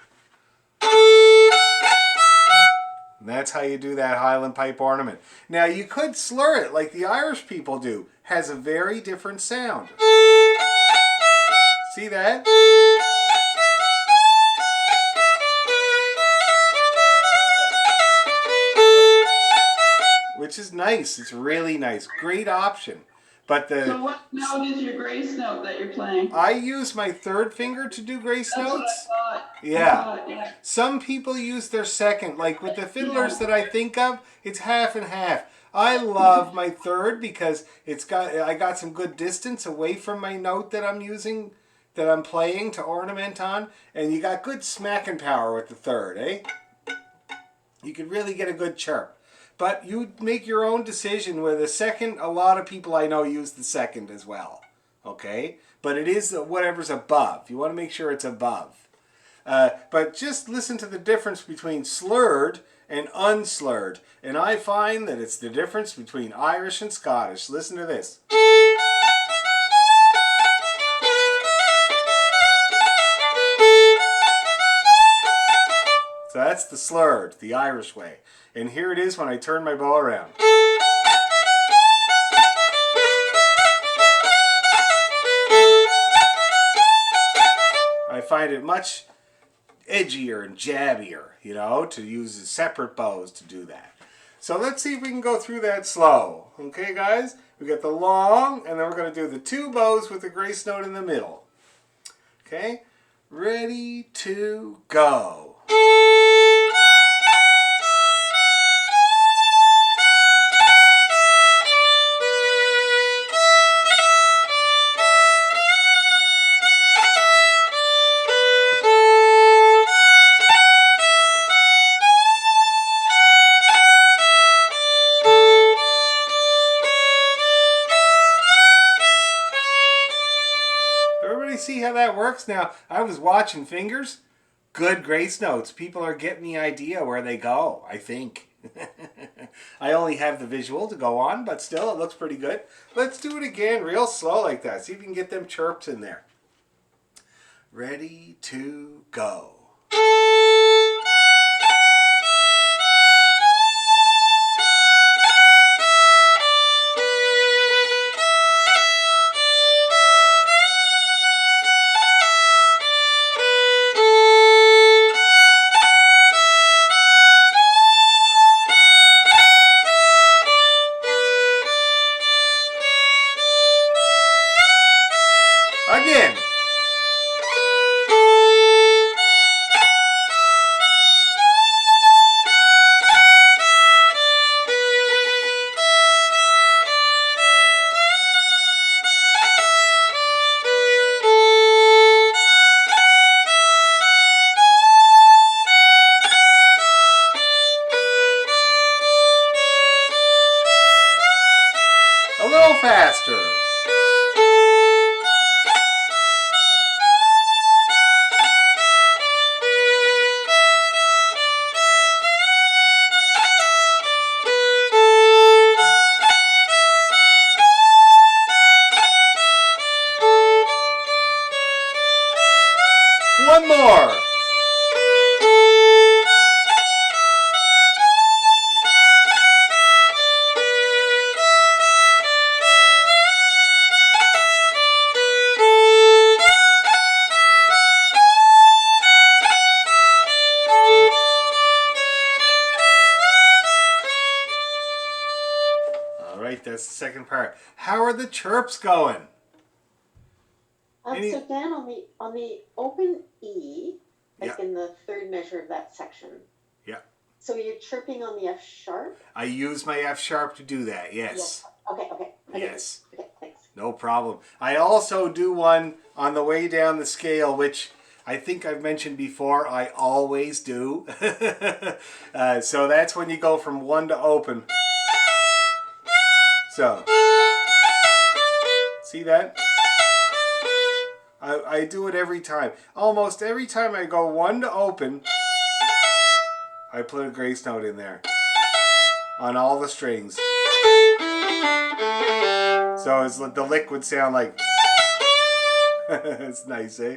And that's how you do that Highland pipe ornament. Now you could slur it like the Irish people do. Has a very different sound. See that? Which is nice. It's really nice. Great option. But So what note is your grace note that you're playing? I use my third finger to do grace That's notes. what I thought. Yeah. Yeah. Some people use their second. Like with the fiddlers that I think of, it's half and half. I love my third because I got some good distance away from my note that I'm using, that I'm playing to ornament on, and you got good smacking power with the third, eh? You could really get a good chirp. But you make your own decision with the second. A lot of people I know use the second as well. Okay? But it is whatever's above. You want to make sure it's above. But just listen to the difference between slurred and unslurred. And I find that it's the difference between Irish and Scottish. Listen to this. So that's the slurred, the Irish way. And here it is when I turn my bow around. I find it much edgier and jabbier, you know, to use separate bows to do that. So let's see if we can go through that slow. Okay, guys? We got the long, and then we're going to do the two bows with the grace note in the middle. Okay? Ready to go. See how that works? Now, I was watching fingers. Good grace notes. People are getting the idea where they go, I think. I only have the visual to go on, but still, it looks pretty good. Let's do it again real slow like that. See if we can get them chirps in there. Ready to go. Again. A little faster. One more. All right, that's the second part. How are the chirps going? Any- So Dan, on the open E, like Yeah. in the third measure of that section. Yeah. So you're chirping on the F sharp? I use my F sharp to do that, yes. Okay. Yes. Okay, thanks. No problem. I also do one on the way down the scale, which I think I've mentioned before, I always do. So that's when you go from 1 to open. So, see that? I do it every time. Almost every time I go 1 to open, I put a grace note in there on all the strings. So it's the lick would sound like. It's nice, eh?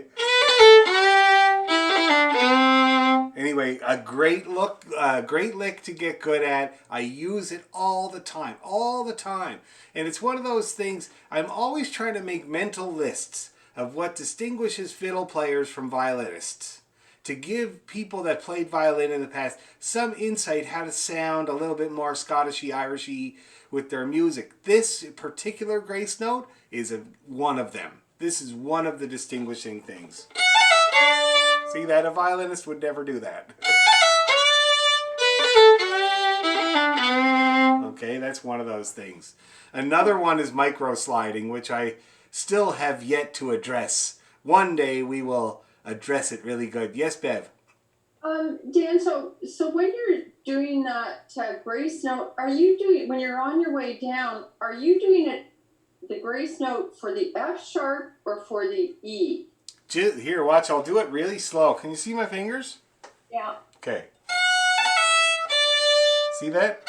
Anyway, a great lick to get good at. I use it all the time, and it's one of those things. I'm always trying to make mental lists of what distinguishes fiddle players from violinists, to give people that played violin in the past some insight how to sound a little bit more Scottishy, Irishy with their music. This particular grace note is one of them. This is one of the distinguishing things. See that? A violinist would never do that. Okay, that's one of those things. Another one is micro sliding, which I still have yet to address. One day we will address it really good. Yes, Bev? Dan, so when you're doing that grace note, are you doing, when you're on your way down, are you doing it, the grace note for the F sharp or for the E? Here, watch, I'll do it really slow. Can you see my fingers? Yeah. Okay. See that?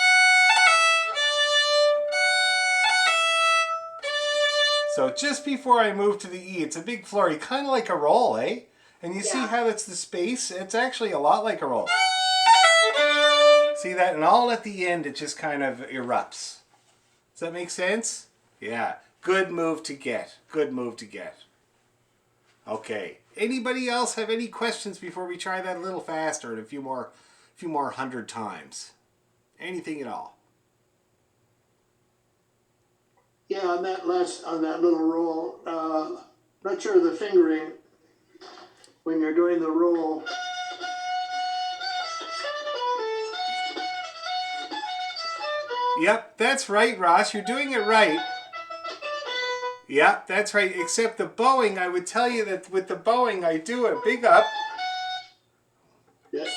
So just before I move to the E, it's a big flurry, kind of like a roll, eh? And you see how that's the space? It's actually a lot like a roll. See that? And all at the end, it just kind of erupts. Does that make sense? Yeah. Good move to get. Good move to get. Okay. Anybody else have any questions before we try that a little faster and a few more 100 times? Anything at all? Yeah, on that little roll, not sure of the fingering when you're doing the roll. Yep, that's right, Ross. You're doing it right. Yep, that's right. Except the bowing, I would tell you that with the bowing, I do a big up. Yeah.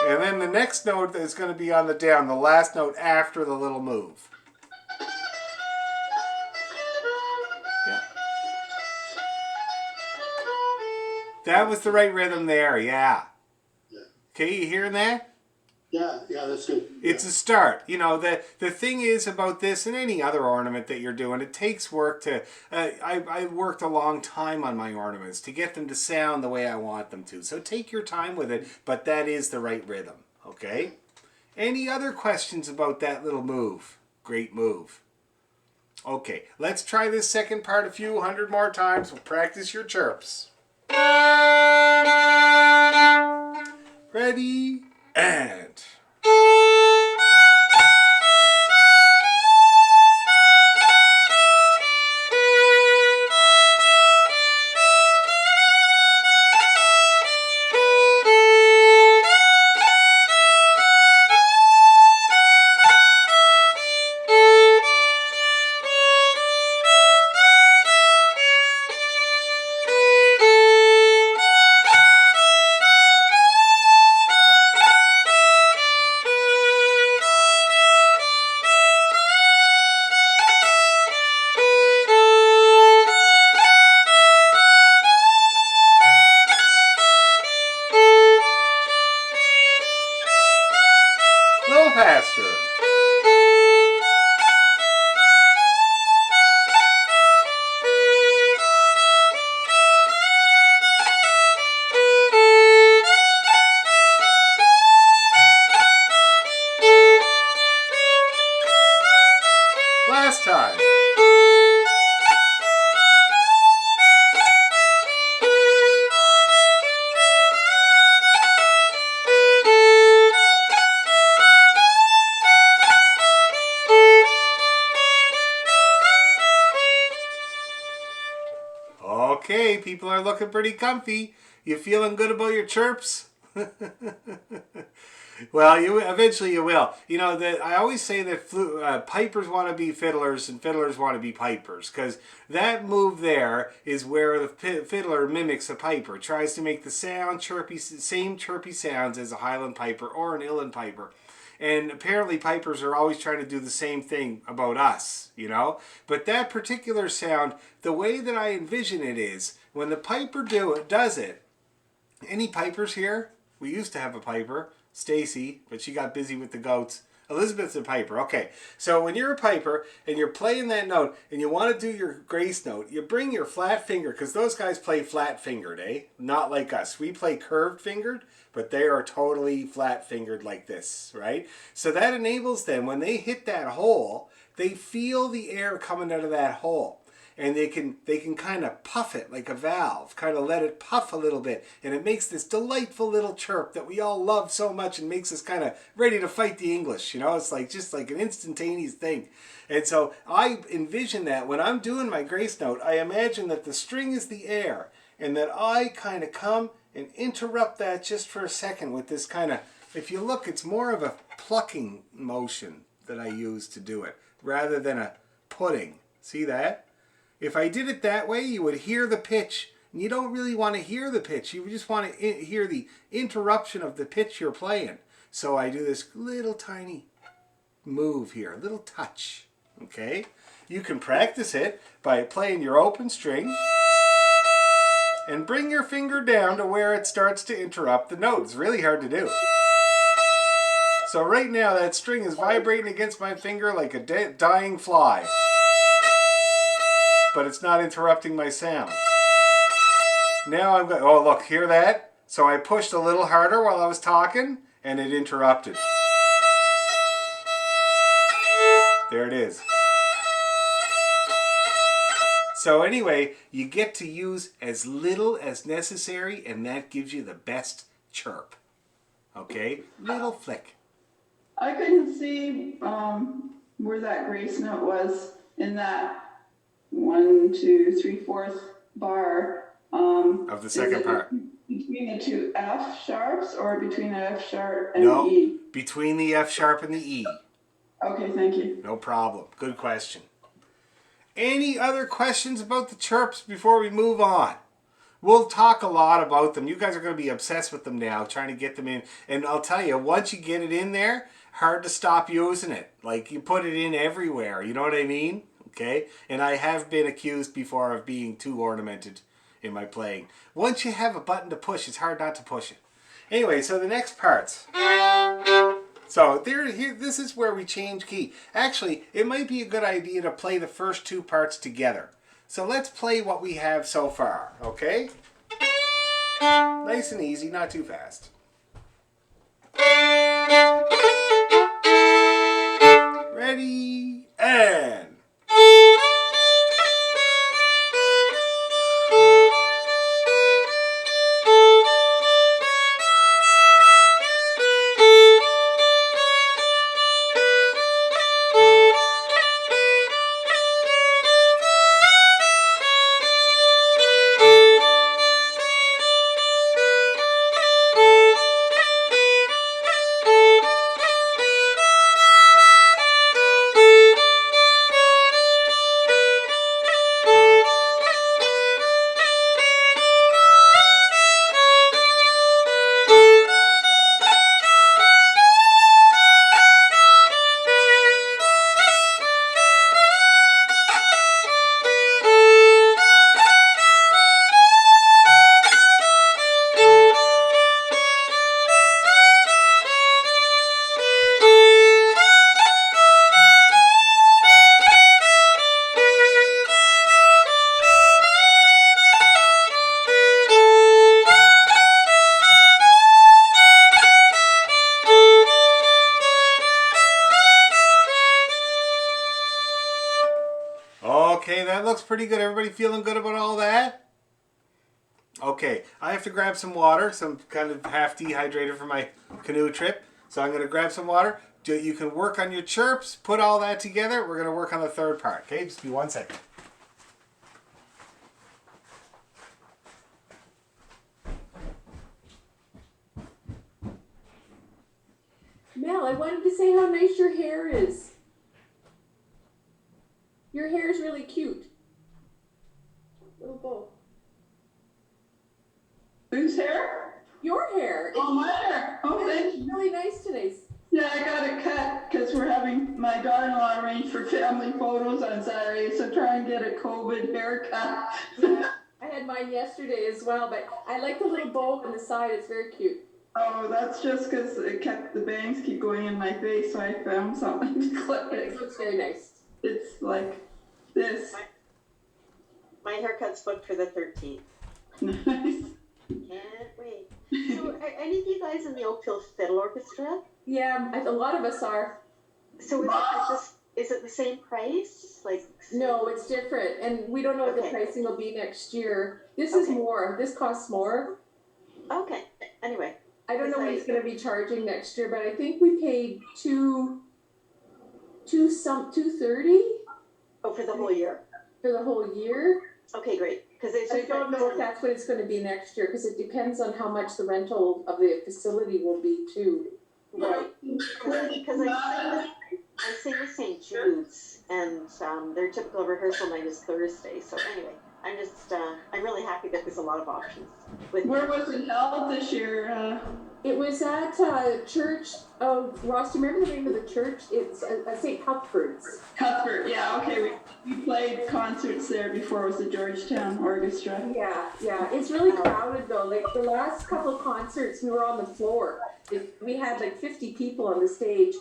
And then the next note is going to be on the down, the last note after the little move. Yeah. That was the right rhythm there, yeah. Okay, you hearing that? Yeah, that's good. It's a start. You know, the thing is about this and any other ornament that you're doing, it takes work to... I worked a long time on my ornaments to get them to sound the way I want them to. So take your time with it, but that is the right rhythm, okay? Any other questions about that little move? Great move. Okay, let's try this second part a few 100 more times. We'll practice your chirps. Ready? And... little faster. Last time. Okay, people are looking pretty comfy. You feeling good about your chirps? Well, you eventually you will. You know that I always say that pipers want to be fiddlers and fiddlers want to be pipers, because that move there is where the fiddler mimics a piper, tries to make the sound same chirpy sounds as a Highland piper or an Uilleann piper. And apparently pipers are always trying to do the same thing about us, you know? But that particular sound, the way that I envision it is, when the piper does it, any pipers here? We used to have a piper, Stacy, but she got busy with the goats. Elizabeth's a piper. Okay, so when you're a piper and you're playing that note and you want to do your grace note, you bring your flat finger, because those guys play flat fingered, eh? Not like us. We play curved fingered, but they are totally flat fingered like this, right? So that enables them, when they hit that hole, they feel the air coming out of that hole. And they can kind of puff it like a valve, kind of let it puff a little bit. And it makes this delightful little chirp that we all love so much and makes us kind of ready to fight the English. You know, it's like just like an instantaneous thing. And so I envision that when I'm doing my grace note, I imagine that the string is the air and that I kind of come and interrupt that just for a second with this kind of, if you look, it's more of a plucking motion that I use to do it rather than a putting. See that? If I did it that way, you would hear the pitch. And you don't really want to hear the pitch. You just want to hear the interruption of the pitch you're playing. So I do this little tiny move here, a little touch. Okay? You can practice it by playing your open string and bring your finger down to where it starts to interrupt the note. It's really hard to do. So right now that string is vibrating against my finger like a dying fly. But it's not interrupting my sound. Now I'm going, oh look, hear that? So I pushed a little harder while I was talking and it interrupted. There it is. So anyway, you get to use as little as necessary and that gives you the best chirp. Okay? Little flick. I couldn't see where that grace note was in that 1, 2, 3, 4th bar. Of the second part. Between the two F sharps or between the F sharp and No, the E? between the F sharp and the E. Okay, thank you. No problem. Good question. Any other questions about the chirps before we move on? We'll talk a lot about them. You guys are going to be obsessed with them now, trying to get them in. And I'll tell you, once you get it in there, hard to stop using it. Like, you put it in everywhere. You know what I mean? Okay? And I have been accused before of being too ornamented in my playing. Once you have a button to push, it's hard not to push it. Anyway, so the next parts. So here, this is where we change key. Actually, it might be a good idea to play the first two parts together. So let's play what we have so far, okay? Nice and easy, not too fast. Ready, and... Okay, that looks pretty good. Everybody feeling good about all that? Okay, I have to grab some water. So I'm kind of half dehydrated for my canoe trip. So I'm going to grab some water. You can work on your chirps, put all that together. We're going to work on the third part. Okay, just be 1 second. Nell, I wanted to say how nice your hair is. Your hair is really cute. Little bow. Whose hair? Your hair. Oh, my hair. Oh, thank you. Really nice today. Yeah, I got it cut because we're having my daughter-in-law arrange for family photos on Saturday, so try and get a COVID haircut. Yeah, I had mine yesterday as well, but I like the little bow on the side. It's very cute. Oh, that's just because the bangs keep going in my face, so I found something to clip It it. looks very nice. It's like this. My haircut's booked for the 13th. Nice. Can't wait. So, are any of you guys in the Oakville Fiddle Orchestra? Yeah, a lot of us are. So, is it the same price? Like, No, it's different, and we don't know what the Okay. pricing will be next year. This is Okay. more. This costs more. okay. Anyway, I don't know what Right. he's going to be charging next year, but I think we paid $230 oh, for the whole year. for the whole year. Okay, great. Because it's I don't know if that's what it's going to be next year because it depends on how much the rental of the facility will be too. right. Because I sing with St. Jude's, and their typical rehearsal night is Thursday. So anyway, I'm just I'm really happy that there's a lot of options. Where was it held this year? It was at Church of Ross. Do you remember the name of the church? It's St. Cuthbert's. Cuthbert, yeah, okay. We played concerts there before. It was the Georgetown Orchestra. Yeah. It's really crowded though. Like the last couple of concerts, we were on the floor. We had like 50 people on the stage.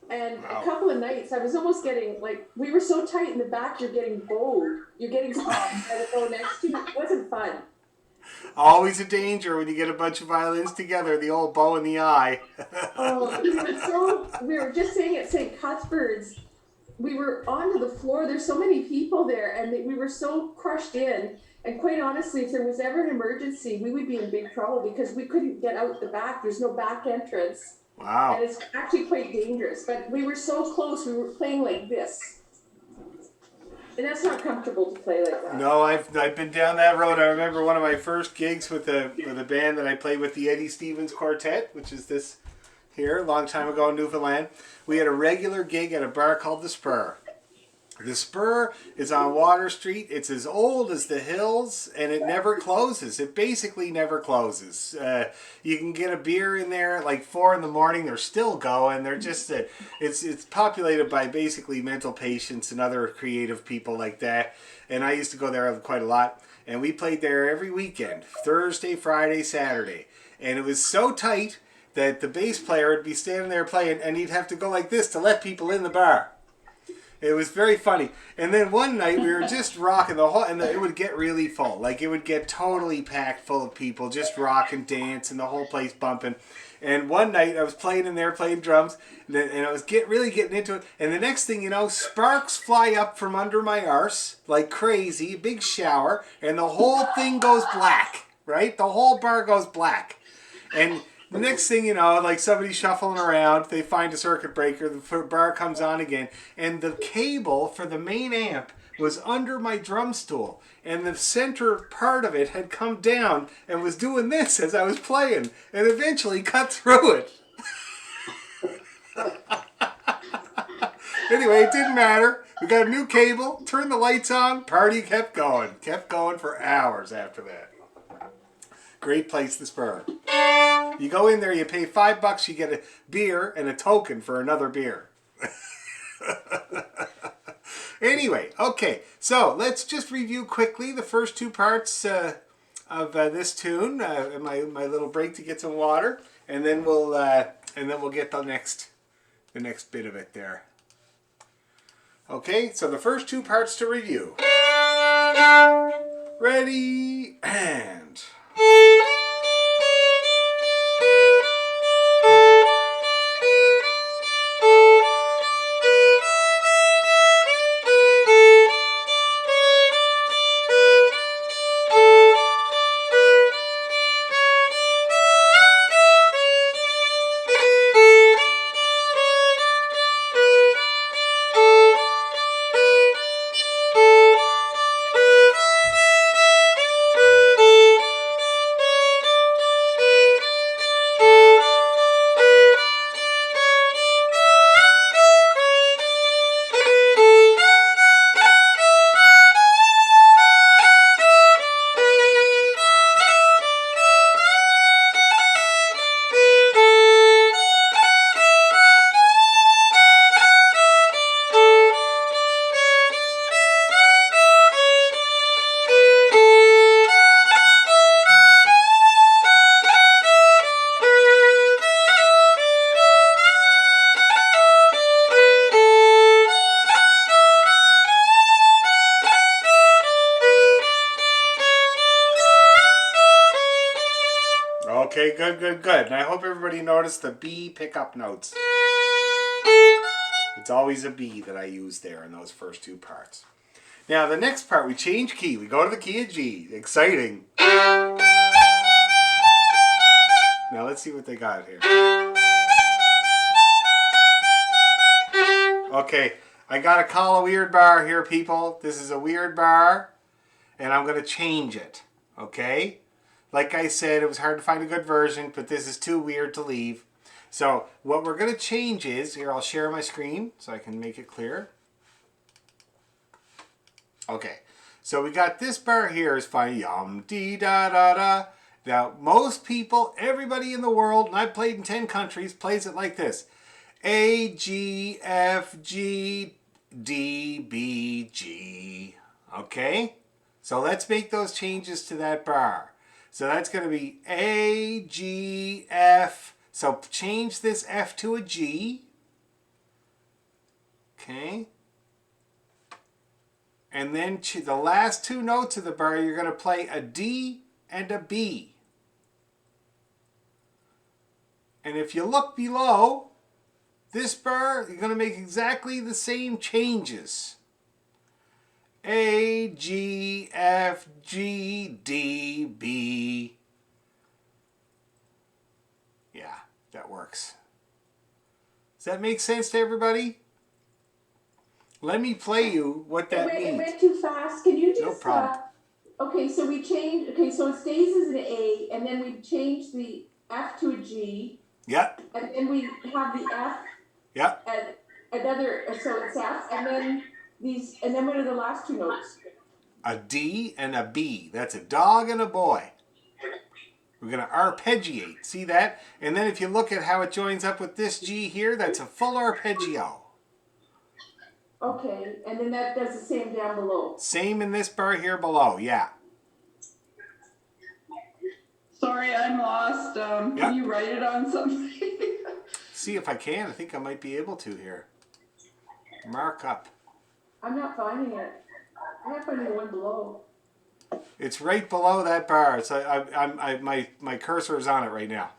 And Wow. a couple of nights, I was almost getting, like, we were so tight in the back, you're getting bowed. You're getting stopped by the row next to you. It wasn't fun. Always a danger when you get a bunch of violins together, the old bow in the eye. Oh, we were just saying at St. Cuthbert's, we were onto the floor. There's so many people there, and we were so crushed in. And quite honestly, if there was ever an emergency, we would be in big trouble because we couldn't get out the back. There's no back entrance. Wow. And it's actually quite dangerous. But we were so close, we were playing like this. And that's not comfortable to play like that. No, I've been down that road. I remember one of my first gigs with a band that I played with, the Eddie Stevens Quartet, which is this here, a long time ago in Newfoundland. We had a regular gig at a bar called The Spur. The Spur is on Water Street. It's as old as the hills, and it never closes. It basically never closes. You can get a beer in there at like 4 a.m. They're still going. They're just it's populated by basically mental patients and other creative people like that. And I used to go there quite a lot. And we played there every weekend, Thursday, Friday, Saturday. And it was so tight that the bass player would be standing there playing, and he'd have to go like this to let people in the bar. It was very funny. And then one night we were just rocking the whole, and it would get really full. Like it would get totally packed full of people, just rock and dance and the whole place bumping. And one night I was playing in there, playing drums, and I was really getting into it. And the next thing you know, sparks fly up from under my arse like crazy, a big shower, and the whole thing goes black, right? The whole bar goes black. And the next thing you know, like somebody's shuffling around, they find a circuit breaker, the bar comes on again, and the cable for the main amp was under my drum stool, and the center part of it had come down and was doing this as I was playing, and eventually cut through it. Anyway, it didn't matter. We got a new cable, turned the lights on, party kept going for hours after that. Great place, The Spur. You go in there, you pay $5, you get a beer and a token for another beer. Anyway, okay, so let's just review quickly the first two parts of this tune, my little break to get some water, and then we'll get the next bit of it there. Okay, so the first two parts to review. Ready, and... Okay, good, good, good. And I hope everybody noticed the B pickup notes. It's always a B that I use there in those first two parts. Now, the next part, we change key. We go to the key of G. Exciting. Now, let's see what they got here. Okay, I got to call a weird bar here, people. This is a weird bar, and I'm going to change it. Okay? Like I said, it was hard to find a good version, but this is too weird to leave. So what we're going to change is, here I'll share my screen so I can make it clear. Okay, so we got this bar here is fine. Yum, dee, da, da, da. Now, most people, everybody in the world, and I've played in 10 countries, plays it like this. A, G, F, G, D, B, G. Okay? So let's make those changes to that bar. So that's going to be A, G, F. So change this F to a G. Okay? And then the last two notes of the bar, you're going to play a D and a B. And if you look below this bar, you're going to make exactly the same changes. A, G, F, G, D, B. Yeah, that works. Does that make sense to everybody? Let me play you what that It means. went too fast. Can you just? No problem. Okay, so we changed. Okay, so it stays as an A, and then we change the F to a G. Yep. And then we have the F. Yep. And another. So it's F, and then these, and then what are the last two notes? A D and a B. That's a dog and a boy. We're going to arpeggiate. See that? And then if you look at how it joins up with this G here, that's a full arpeggio. Okay, and then that does the same down below. Same in this bar here below, yeah. Sorry, I'm lost. Can you write it on something? See if I can. I think I might be able to here. Mark up. I'm not finding it. I'm not finding the one below. It's right below that bar. So my cursor is on it right now,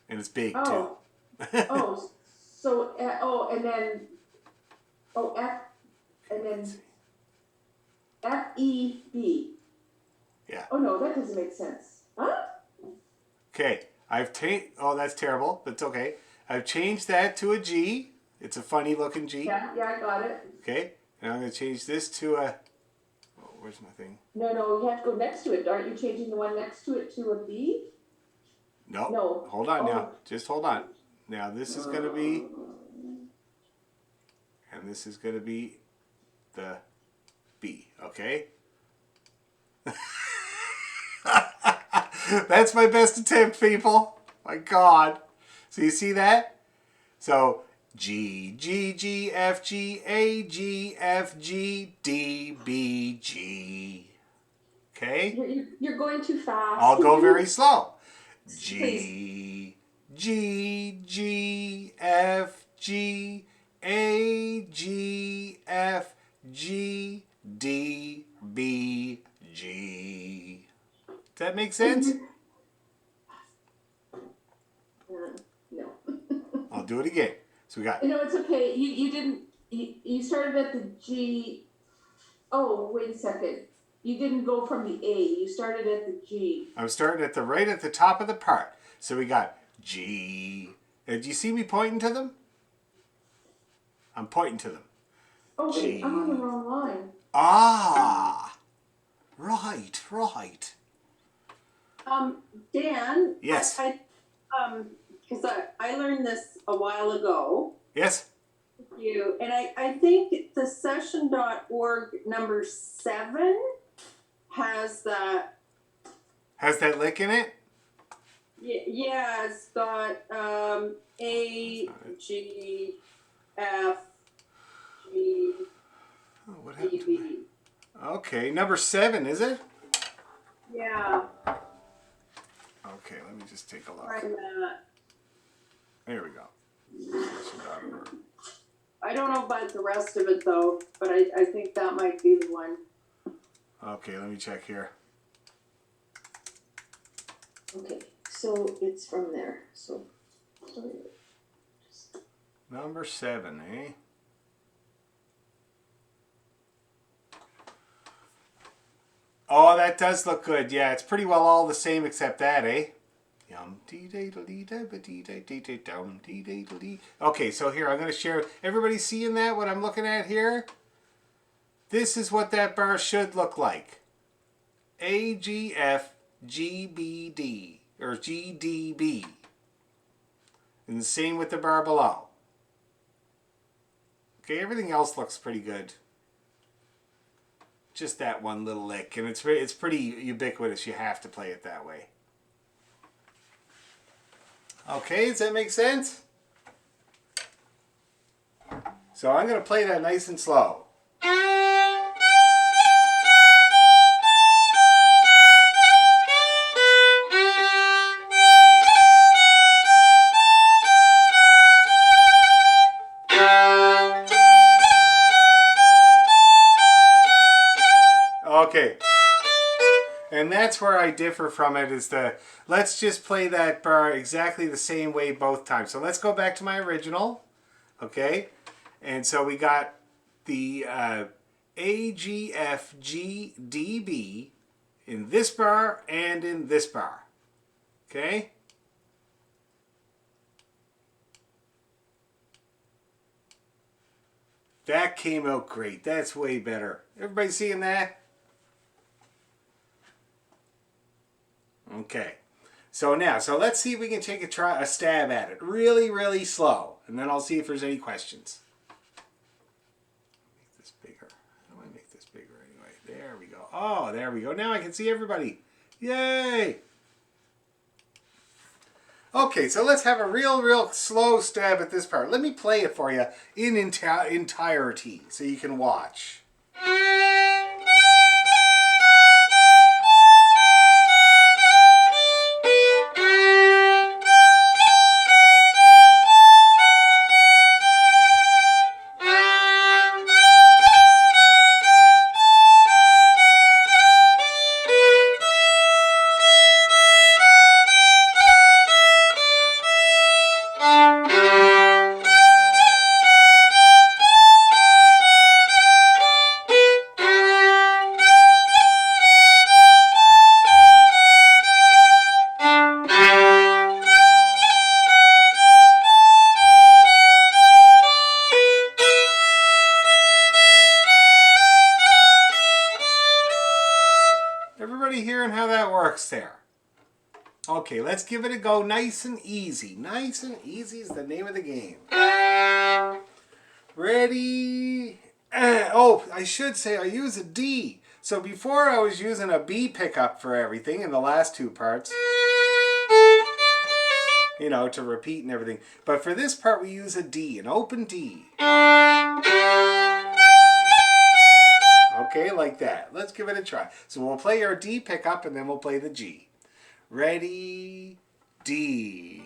and it's big too. Oh, so and then F, and then F E B. Yeah. Oh no, that doesn't make sense. Huh? Okay, oh, that's terrible. That's okay. I've changed that to a G. It's a funny looking G. Yeah, I got it. Okay, and I'm going to change this to a. Oh, where's my thing? No, you have to go next to it. Aren't you changing the one next to it to a B? No. No. Hold on now. Just hold on. Now this is going to be, and this is going to be the B. Okay. That's my best attempt, people. My God. So you see that? So G, G, G, F, G, A, G, F, G, D, B, G. Okay? You're going too fast. I'll go very slow. G, G, G, F, G, A, G, F, G, D, B, G. Does that make sense? No. I'll do it again. So we got. No, it's okay. You didn't. You started at the G. Oh, wait a second. You didn't go from the A. You started at the G. I'm starting at right at the top of the part. So we got G. Do you see me pointing to them? I'm pointing to them. Oh wait, G. I'm on the wrong line. Ah. Right. Dan. Yes. Because I learned this a while ago. Yes. And I think the session.org number 7 has that. Has that lick in it? Yeah, it's got A, G, F, G, Oh, what happened D, to B. my... Okay, number 7, is it? Yeah, Okay, let me just take a look. find that. There we go. Session.org. I don't know about the rest of it though, but I think that might be the one. Okay, let me check here. Okay, so it's from there, so. Number 7, eh? Oh, that does look good. Yeah, it's pretty well all the same except that, eh? Okay, so here, I'm going to share. Everybody seeing that, what I'm looking at here? This is what that bar should look like. AGFGBD, or GDB. And the same with the bar below. Okay, everything else looks pretty good. Just that one little lick, and it's pretty ubiquitous. You have to play it that way. Okay, does that make sense? So I'm going to play that nice and slow. Okay. And that's where I differ from it, is let's just play that bar exactly the same way both times. So let's go back to my original, okay? And so we got the AGFGDB in this bar and in this bar, okay? That came out great. That's way better. Everybody seeing that? Okay, so let's see if we can take a stab at it. Really, really slow. And then I'll see if there's any questions. Make this bigger. How do I make this bigger anyway? There we go. Oh, there we go. Now I can see everybody. Yay! Okay, so let's have a real slow stab at this part. Let me play it for you in entirety so you can watch. Everybody hearing how that works there? Okay, let's give it a go nice and easy. Nice and easy is the name of the game. Ready? Oh, I should say I use a D. So before I was using a B pickup for everything in the last two parts. You know, to repeat and everything. But for this part we use a D, an open D. Okay, like that. Let's give it a try. So we'll play our D pickup and then we'll play the G. Ready? D.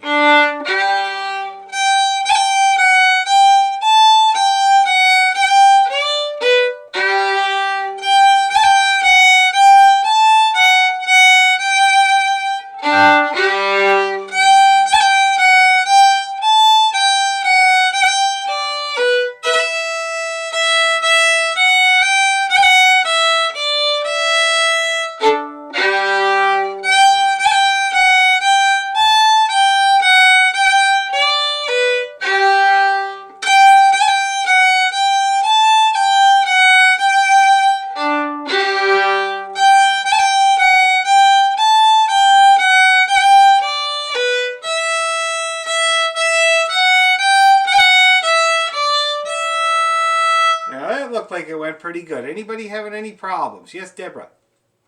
Now that looked like it went pretty good. Anybody having any problems? Yes, Deborah.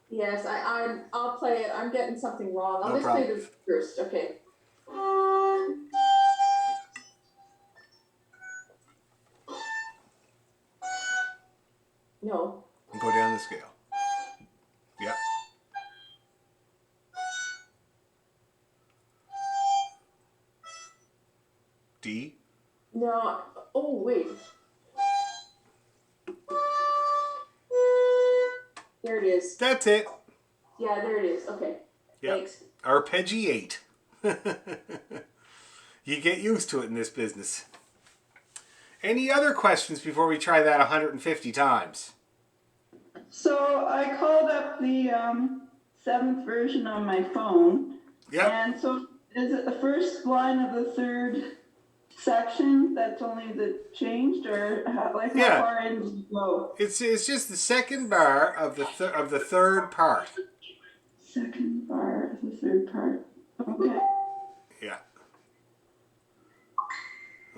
Yes, I'll play it. I'm getting something wrong. I'll No just problem. play this first, okay. No. And go down the scale. Yep. D. No. Oh, wait. There it is. That's it. Yeah, there it is. Okay. Yep. Thanks. Arpeggiate. You get used to it in this business. Any other questions before we try that 150 times? So I called up the 7th version on my phone. Yep. And so is it the first line of the 3rd section that's only the changed, or how far in do you go? It's just the second bar of the third part. Second bar of the 3rd part. Okay. Yeah.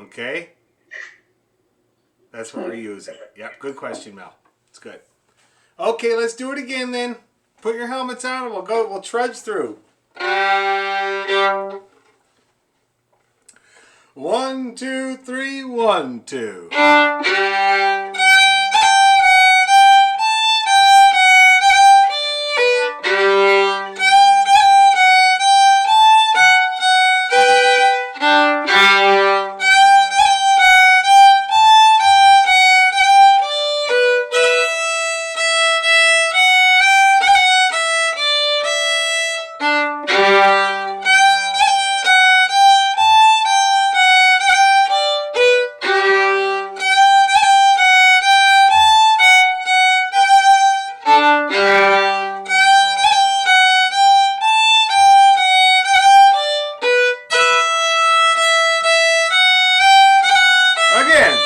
Okay. That's what we're using. Yep. Good question, Mel. It's good. Okay, let's do it again then. Put your helmets on and we'll go. We'll trudge through. 1, 2, 3, 1, 2. Again.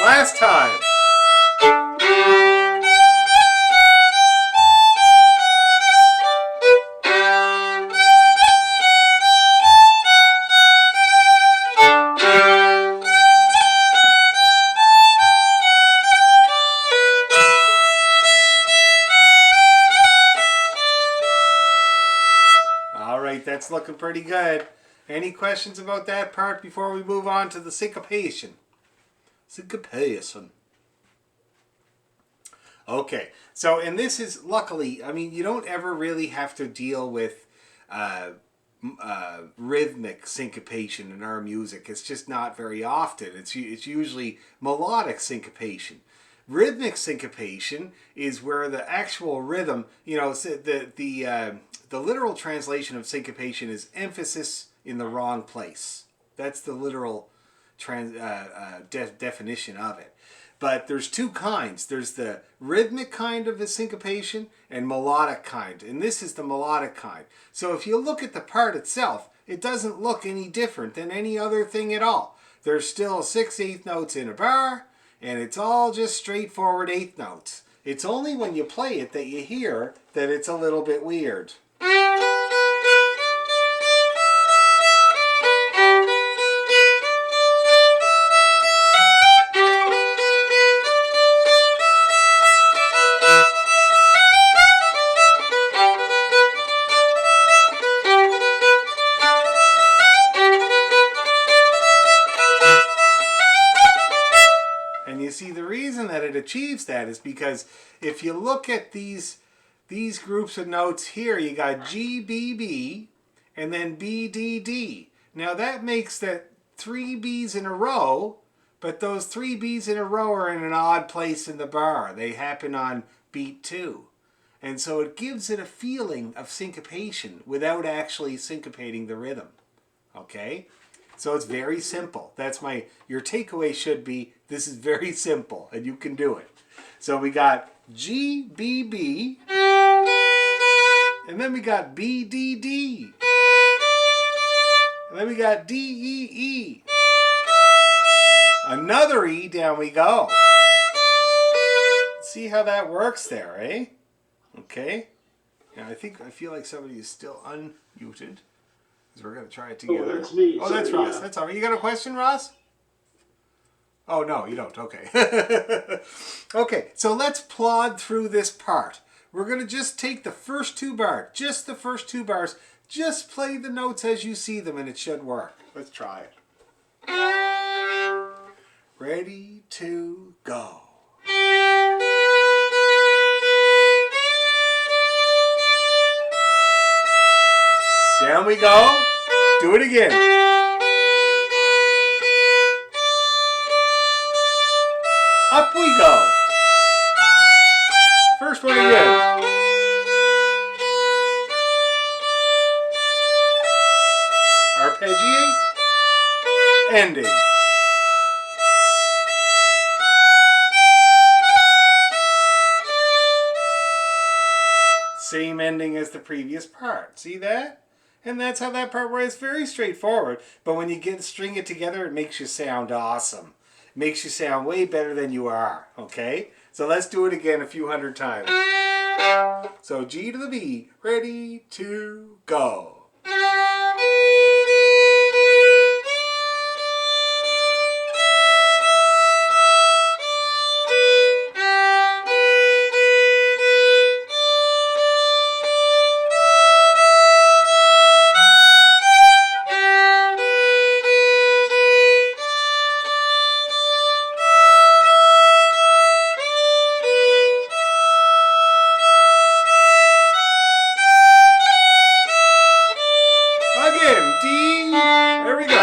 Last time. All right, that's looking pretty good. Any questions about that part before we move on to the syncopation? Syncopation. Okay, so, and this is, luckily, I mean, you don't ever really have to deal with rhythmic syncopation in our music. It's just not very often. It's usually melodic syncopation. Rhythmic syncopation is where the actual rhythm, you know, the literal translation of syncopation is emphasis in the wrong place. That's the literal definition of it. But there's two kinds. There's the rhythmic kind of the syncopation and melodic kind. And this is the melodic kind. So if you look at the part itself, it doesn't look any different than any other thing at all. There's still 6/8 notes in a bar, and it's all just straightforward 8th notes. It's only when you play it that you hear that it's a little bit weird. And you see, the reason that it achieves that is because if you look at these groups of notes here, you got G, B, B, and then B, D, D. Now that makes that 3 B's in a row, but those 3 B's in a row are in an odd place in the bar. They happen on beat 2. And so it gives it a feeling of syncopation without actually syncopating the rhythm. Okay? So it's very simple. That's your takeaway should be, this is very simple and you can do it. So we got G, B, B, and then we got B, D, D, and then we got D, E, E. Another E, down we go. See how that works there, eh? Okay. Now I feel like somebody is still unmuted. We're going to try it together. Oh, that's me. Oh, that's Sorry, Ross. yeah. That's all right. You got a question, Ross? Oh, no, you don't. Okay. Okay, so let's plod through this part. We're going to just take the first 2 bars. Just the first 2 bars. Just play the notes as you see them and it should work. Let's try it. Ready to go. Down we go. Do it again. Up we go. First one again. Arpeggiate. Ending. Same ending as the previous part. See that? And that's how that part works. It's very straightforward. But when you string it together, it makes you sound awesome. It makes you sound way better than you are. Okay? So let's do it again a few hundred times. So G to the B. Ready, to, go. Again, D. There we go.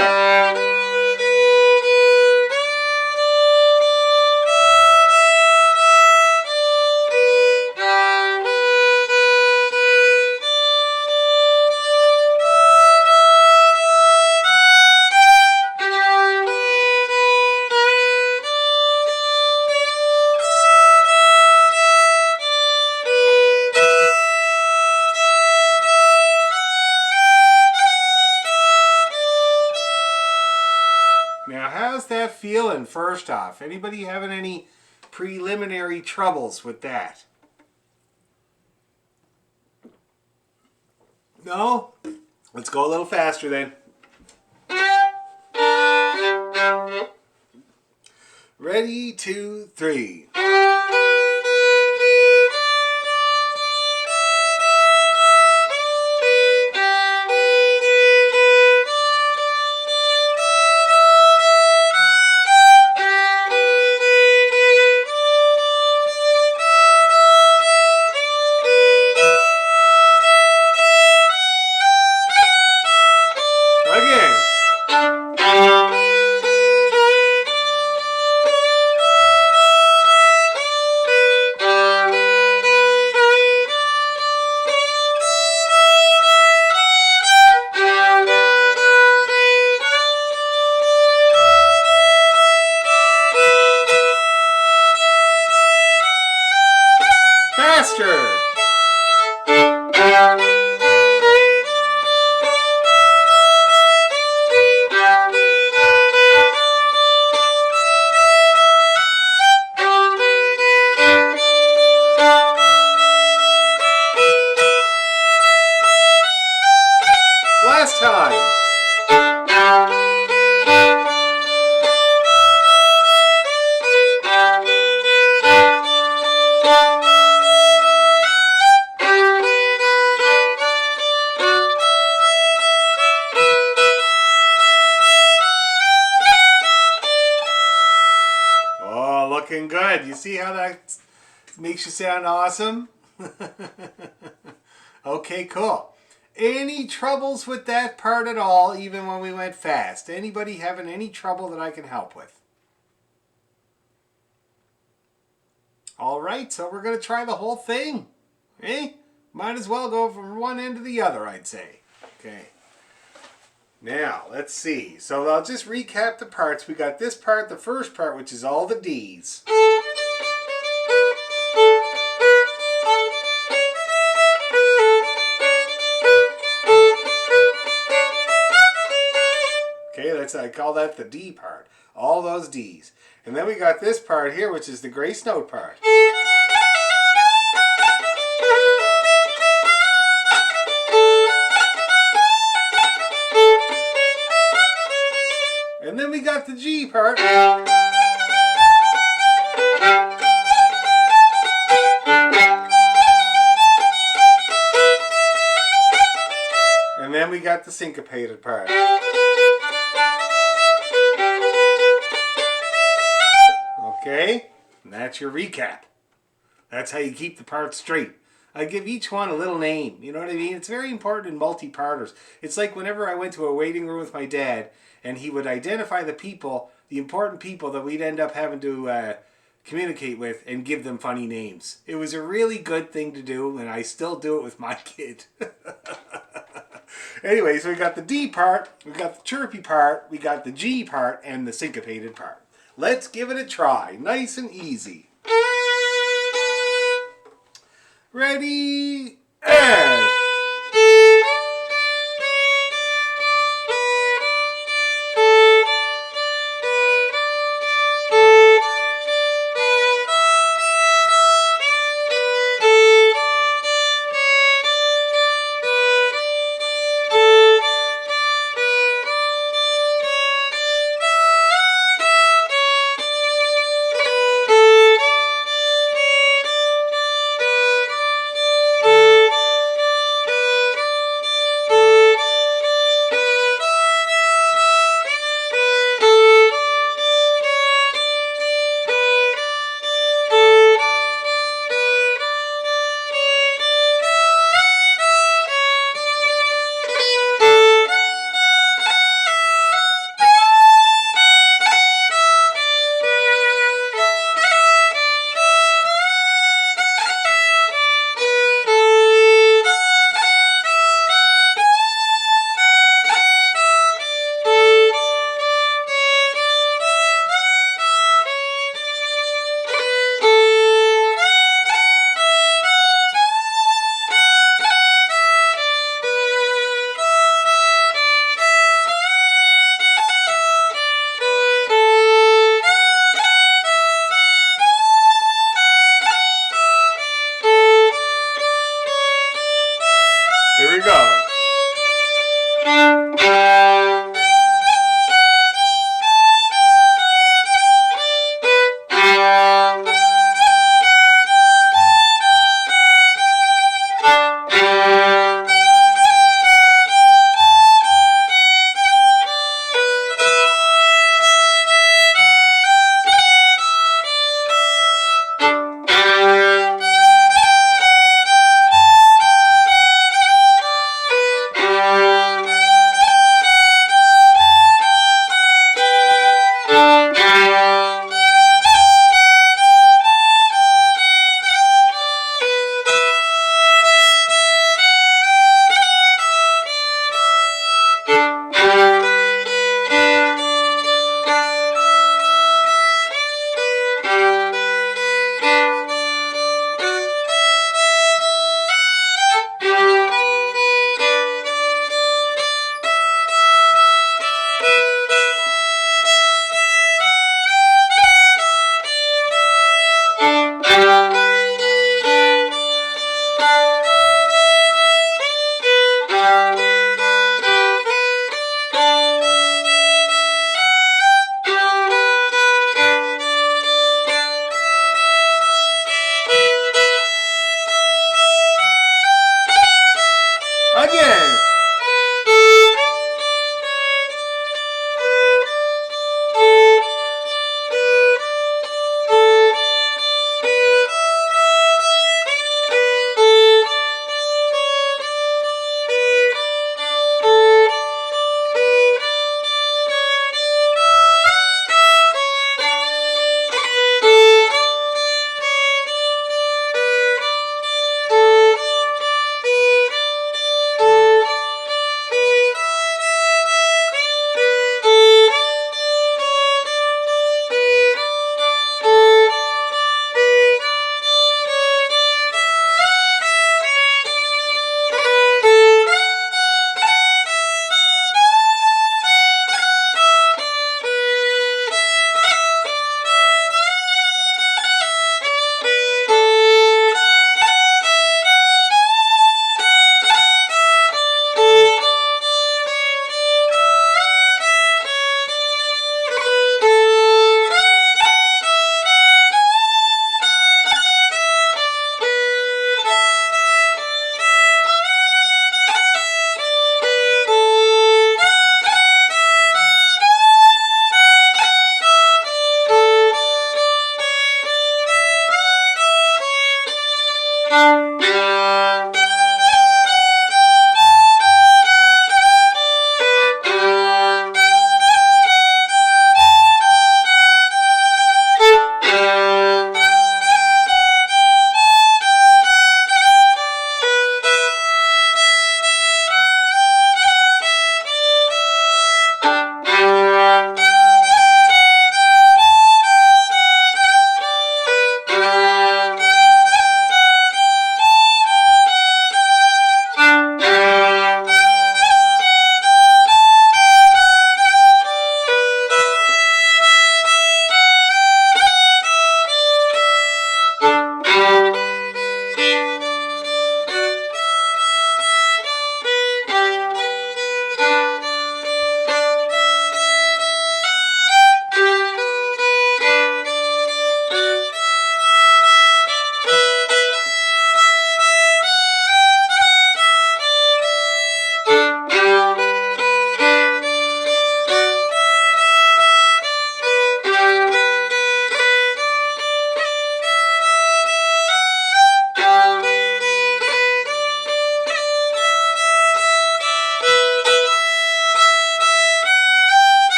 Now, how's that feeling, first off? Anybody having any preliminary troubles with that? No? Let's go a little faster then. Ready, 2, 3. Again. Faster. Last time. Oh, looking good. You see how that makes you sound awesome? Okay, cool. Any troubles with that part at all, even when we went fast? Anybody having any trouble that I can help with? All right, so we're going to try the whole thing. Eh? Might as well go from one end to the other, I'd say. Okay. Now, let's see. So I'll just recap the parts. We got this part, the first part, which is all the D's. Okay, I call that the D part. All those D's. And then we got this part here, which is the grace note part. And then we got the G part. And then we got the syncopated part. Okay, and that's your recap. That's how you keep the parts straight. I give each one a little name. You know what I mean? It's very important in multi-parters. It's like whenever I went to a waiting room with my dad, and he would identify the people, the important people that we'd end up having to communicate with, and give them funny names. It was a really good thing to do, and I still do it with my kid. Anyway, so we got the D part, we got the chirpy part, we got the G part, and the syncopated part. Let's give it a try. Nice and easy. Ready? And... here we go.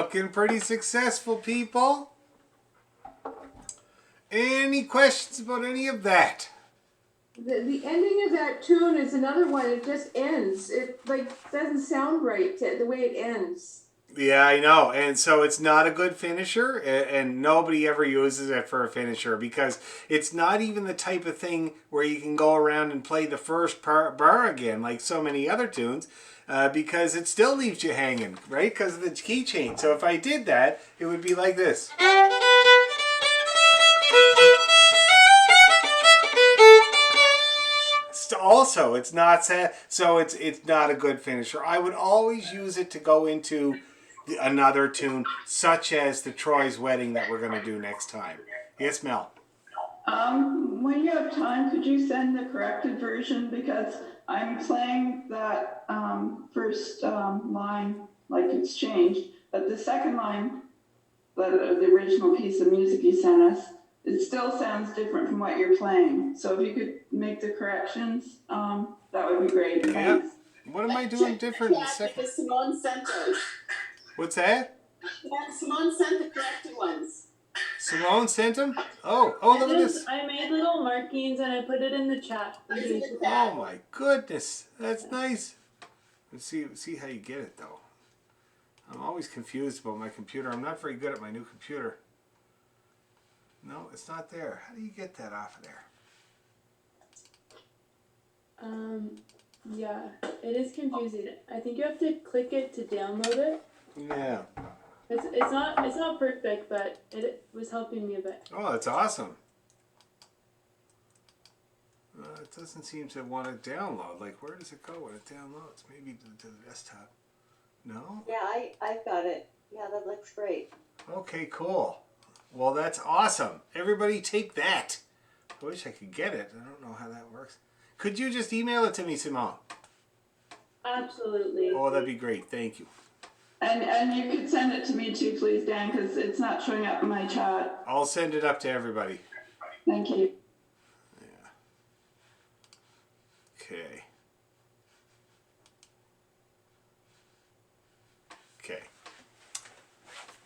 Looking pretty successful, people. Any questions about any of that? The ending of that tune is another one. It just ends. It like doesn't sound right the way it ends. Yeah, I know. And so it's not a good finisher, and nobody ever uses it for a finisher because it's not even the type of thing where you can go around and play the first bar again like so many other tunes, because it still leaves you hanging, right? Because of the keychain. So if I did that, it would be like this. Also, it's not sad, so it's not a good finisher. I would always use it to go into another tune, such as the Troy's Wedding that we're going to do next time. Yes, Mel? When you have time, could you send the corrected version? Because I'm playing that first line like it's changed, but the second line, the original piece of music you sent us, it still sounds different from what you're playing. So if you could make the corrections, that would be great. Thanks. What am I doing different in the second? Because Simone sent those. What's that? Yeah, Simone sent the corrected ones. Simone sent them? Oh, look at this. I made little markings and I put it in the chat. Oh my goodness, that's nice. Let's see how you get it though. I'm always confused about my computer. I'm not very good at my new computer. No, it's not there. How do you get that off of there? Yeah, it is confusing. I think you have to click it to download it. Yeah. It's not perfect, but it was helping me a bit. Oh, that's awesome. It doesn't seem to want to download. Like, where does it go when it downloads? Maybe to the desktop. No? Yeah, I've got it. Yeah, that looks great. Okay, cool. Well, that's awesome. Everybody take that. I wish I could get it. I don't know how that works. Could you just email it to me, Simone? Absolutely. Oh, that'd be great. Thank you. And you could send it to me too, please, Dan, because it's not showing up in my chat. I'll send it up to everybody. Thank you. Yeah. Okay. Okay.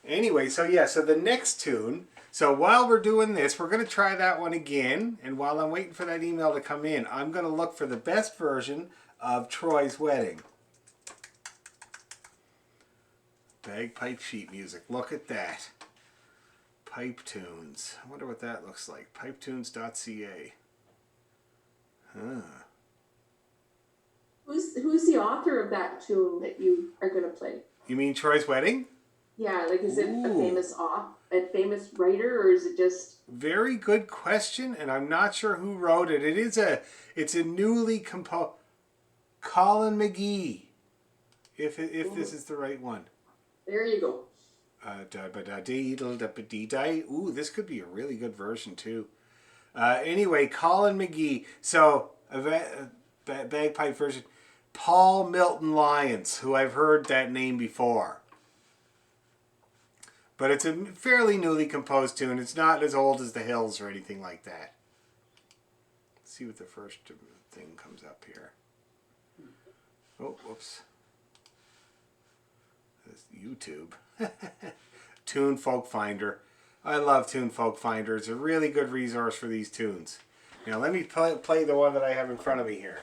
Anyway, so the next tune. So while we're doing this, we're going to try that one again. And while I'm waiting for that email to come in, I'm going to look for the best version of Troy's Wedding. Bagpipe sheet music. Look at that. Pipe tunes. I wonder what that looks like. Pipetunes.ca. Huh. Who's the author of that tune that you are gonna play? You mean Troy's Wedding? Yeah, like is it a Ooh. famous writer, or is it just? Very good question, and I'm not sure who wrote it. It's a newly composed Colin McGee. If this is the right one. There you go. Ooh, this could be a really good version too. Anyway, Colin McGee. So a bagpipe version. Paul Milton Lyons, who I've heard that name before. But it's a fairly newly composed tune. It's not as old as The Hills or anything like that. Let's see what the first thing comes up here. Oh, whoops. This YouTube. Tune Folk Finder. I love Tune Folk Finder. It's a really good resource for these tunes. Now let me play the one that I have in front of me here.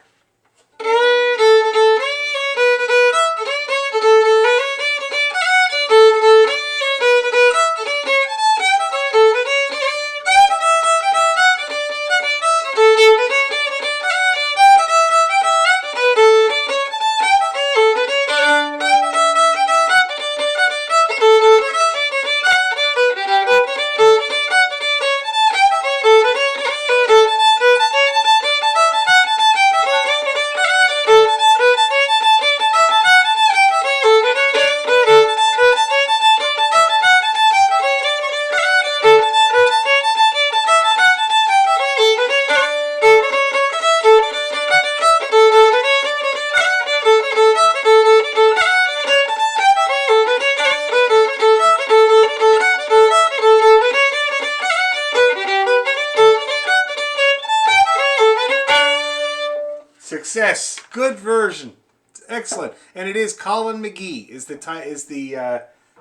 Success. Good version. It's excellent. And it is Colin McGee is the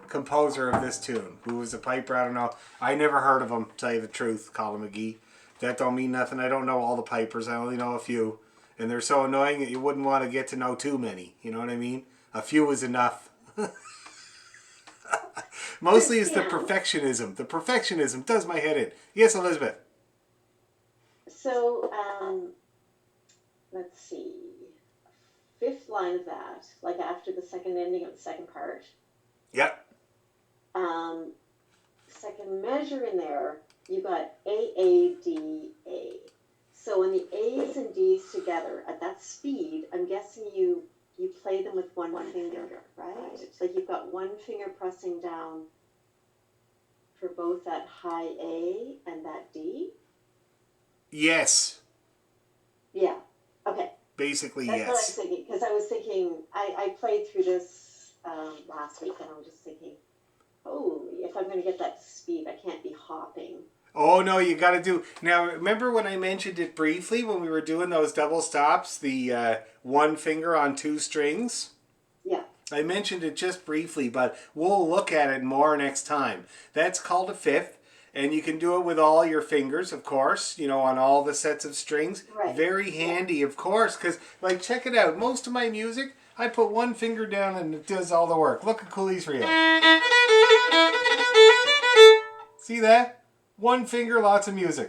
composer of this tune. Who was a piper? I don't know. I never heard of him, to tell you the truth, Colin McGee. That don't mean nothing. I don't know all the pipers. I only know a few. And they're so annoying that you wouldn't want to get to know too many. You know what I mean? A few was enough. Mostly it's the perfectionism. The perfectionism does my head in. Yes, Elizabeth. So, let's see. Fifth line of that, like after the second ending of the second part. Yep. Second measure in there, you got A, A, D, A. So when the A's and D's together at that speed, I'm guessing you play them with one finger, right? It's like you've got one finger pressing down for both that high A and that D? Yes. Yeah, okay. Basically, That's yes. what I was thinking, because I was thinking, I played through this last week, and I was just thinking, holy, if I'm going to get that speed, I can't be hopping. Oh, no, you got to do... Now, remember when I mentioned it briefly when we were doing those double stops, the one finger on two strings? Yeah. I mentioned it just briefly, but we'll look at it more next time. That's called a fifth, and you can do it with all your fingers, of course, you know, on all the sets of strings. Right. Very handy, of course, because, like, check it out. Most of my music, I put one finger down and it does all the work. Look at Cooley's Reel. See that? One finger, lots of music.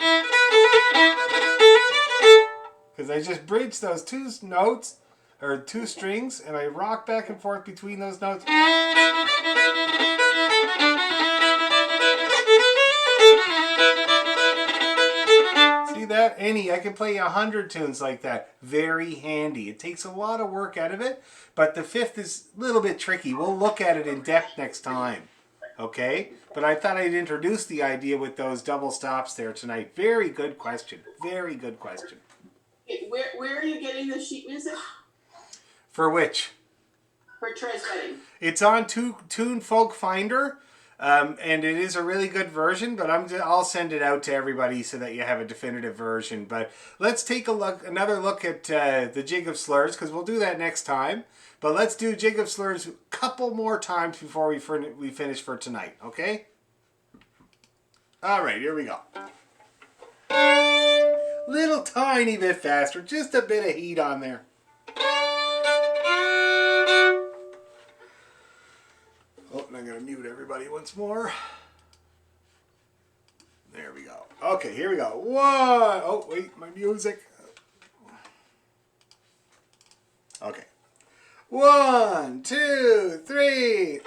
Because I just bridge those two notes, or two strings, and I rock back and forth between those notes. See that? I can play 100 tunes like that. Very handy. It takes a lot of work out of it, but the fifth is a little bit tricky. We'll look at it in depth next time. Okay? But I thought I'd introduce the idea with those double stops there tonight. Very good question. Very good question. Where are you getting the sheet music? For which? For Troy's wedding. It's on Tune Folk Finder, and it is a really good version, but I'll send it out to everybody so that you have a definitive version. But let's take another look at the Jig of Slurs, because we'll do that next time. But let's do Jig of Slurs a couple more times before we finish for tonight, okay? All right, here we go. Little tiny bit faster, just a bit of heat on there. Oh, and I'm going to mute everybody once more. There we go. Okay, here we go. One. Oh, wait, my music. Okay. 1, 2, 3.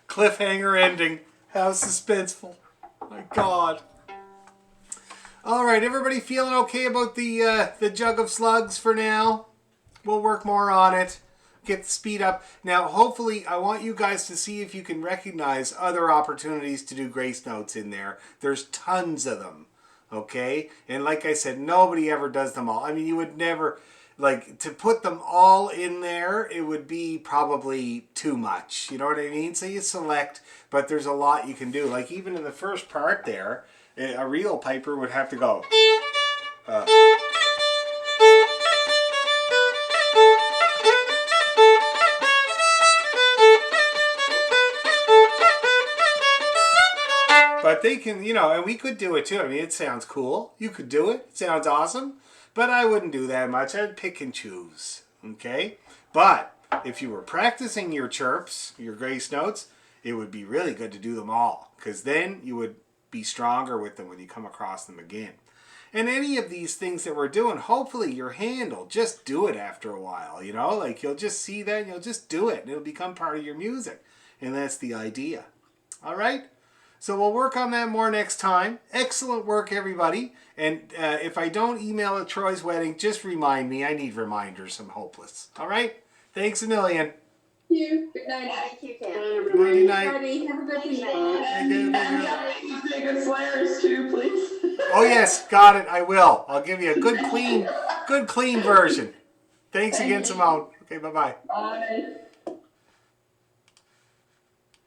Cliffhanger ending. How suspenseful. My God. All right, everybody feeling okay about the jug of slugs for now? We'll work more on it. Get the speed up. Now, hopefully, I want you guys to see if you can recognize other opportunities to do grace notes in there. There's tons of them. Okay? And like I said, nobody ever does them all. I mean, you would never... Like, to put them all in there, it would be probably too much. You know what I mean? So you select, but there's a lot you can do. Like, even in the first part there, a real piper would have to go. But they can, you know, and we could do it too. I mean, it sounds cool. You could do it. It sounds awesome. But I wouldn't do that much. I'd pick and choose. Okay? But if you were practicing your chirps, your grace notes, it would be really good to do them all. Because then you would be stronger with them when you come across them again. And any of these things that we're doing, hopefully your hand will just do it after a while. You know? Like you'll just see that and you'll just do it. And it'll become part of your music. And that's the idea. All right? So we'll work on that more next time. Excellent work, everybody. And if I don't email at Troy's wedding, just remind me. I need reminders. I'm hopeless. All right? Thanks a million. Thank you. Good night. Thank you, Dan. Good night. Everybody, have a good Good evening. night. Vegas Slayers too, please. Oh yes, got it. I will. I'll give you a good clean version. Thanks again, Simone. Okay, bye-bye. Bye.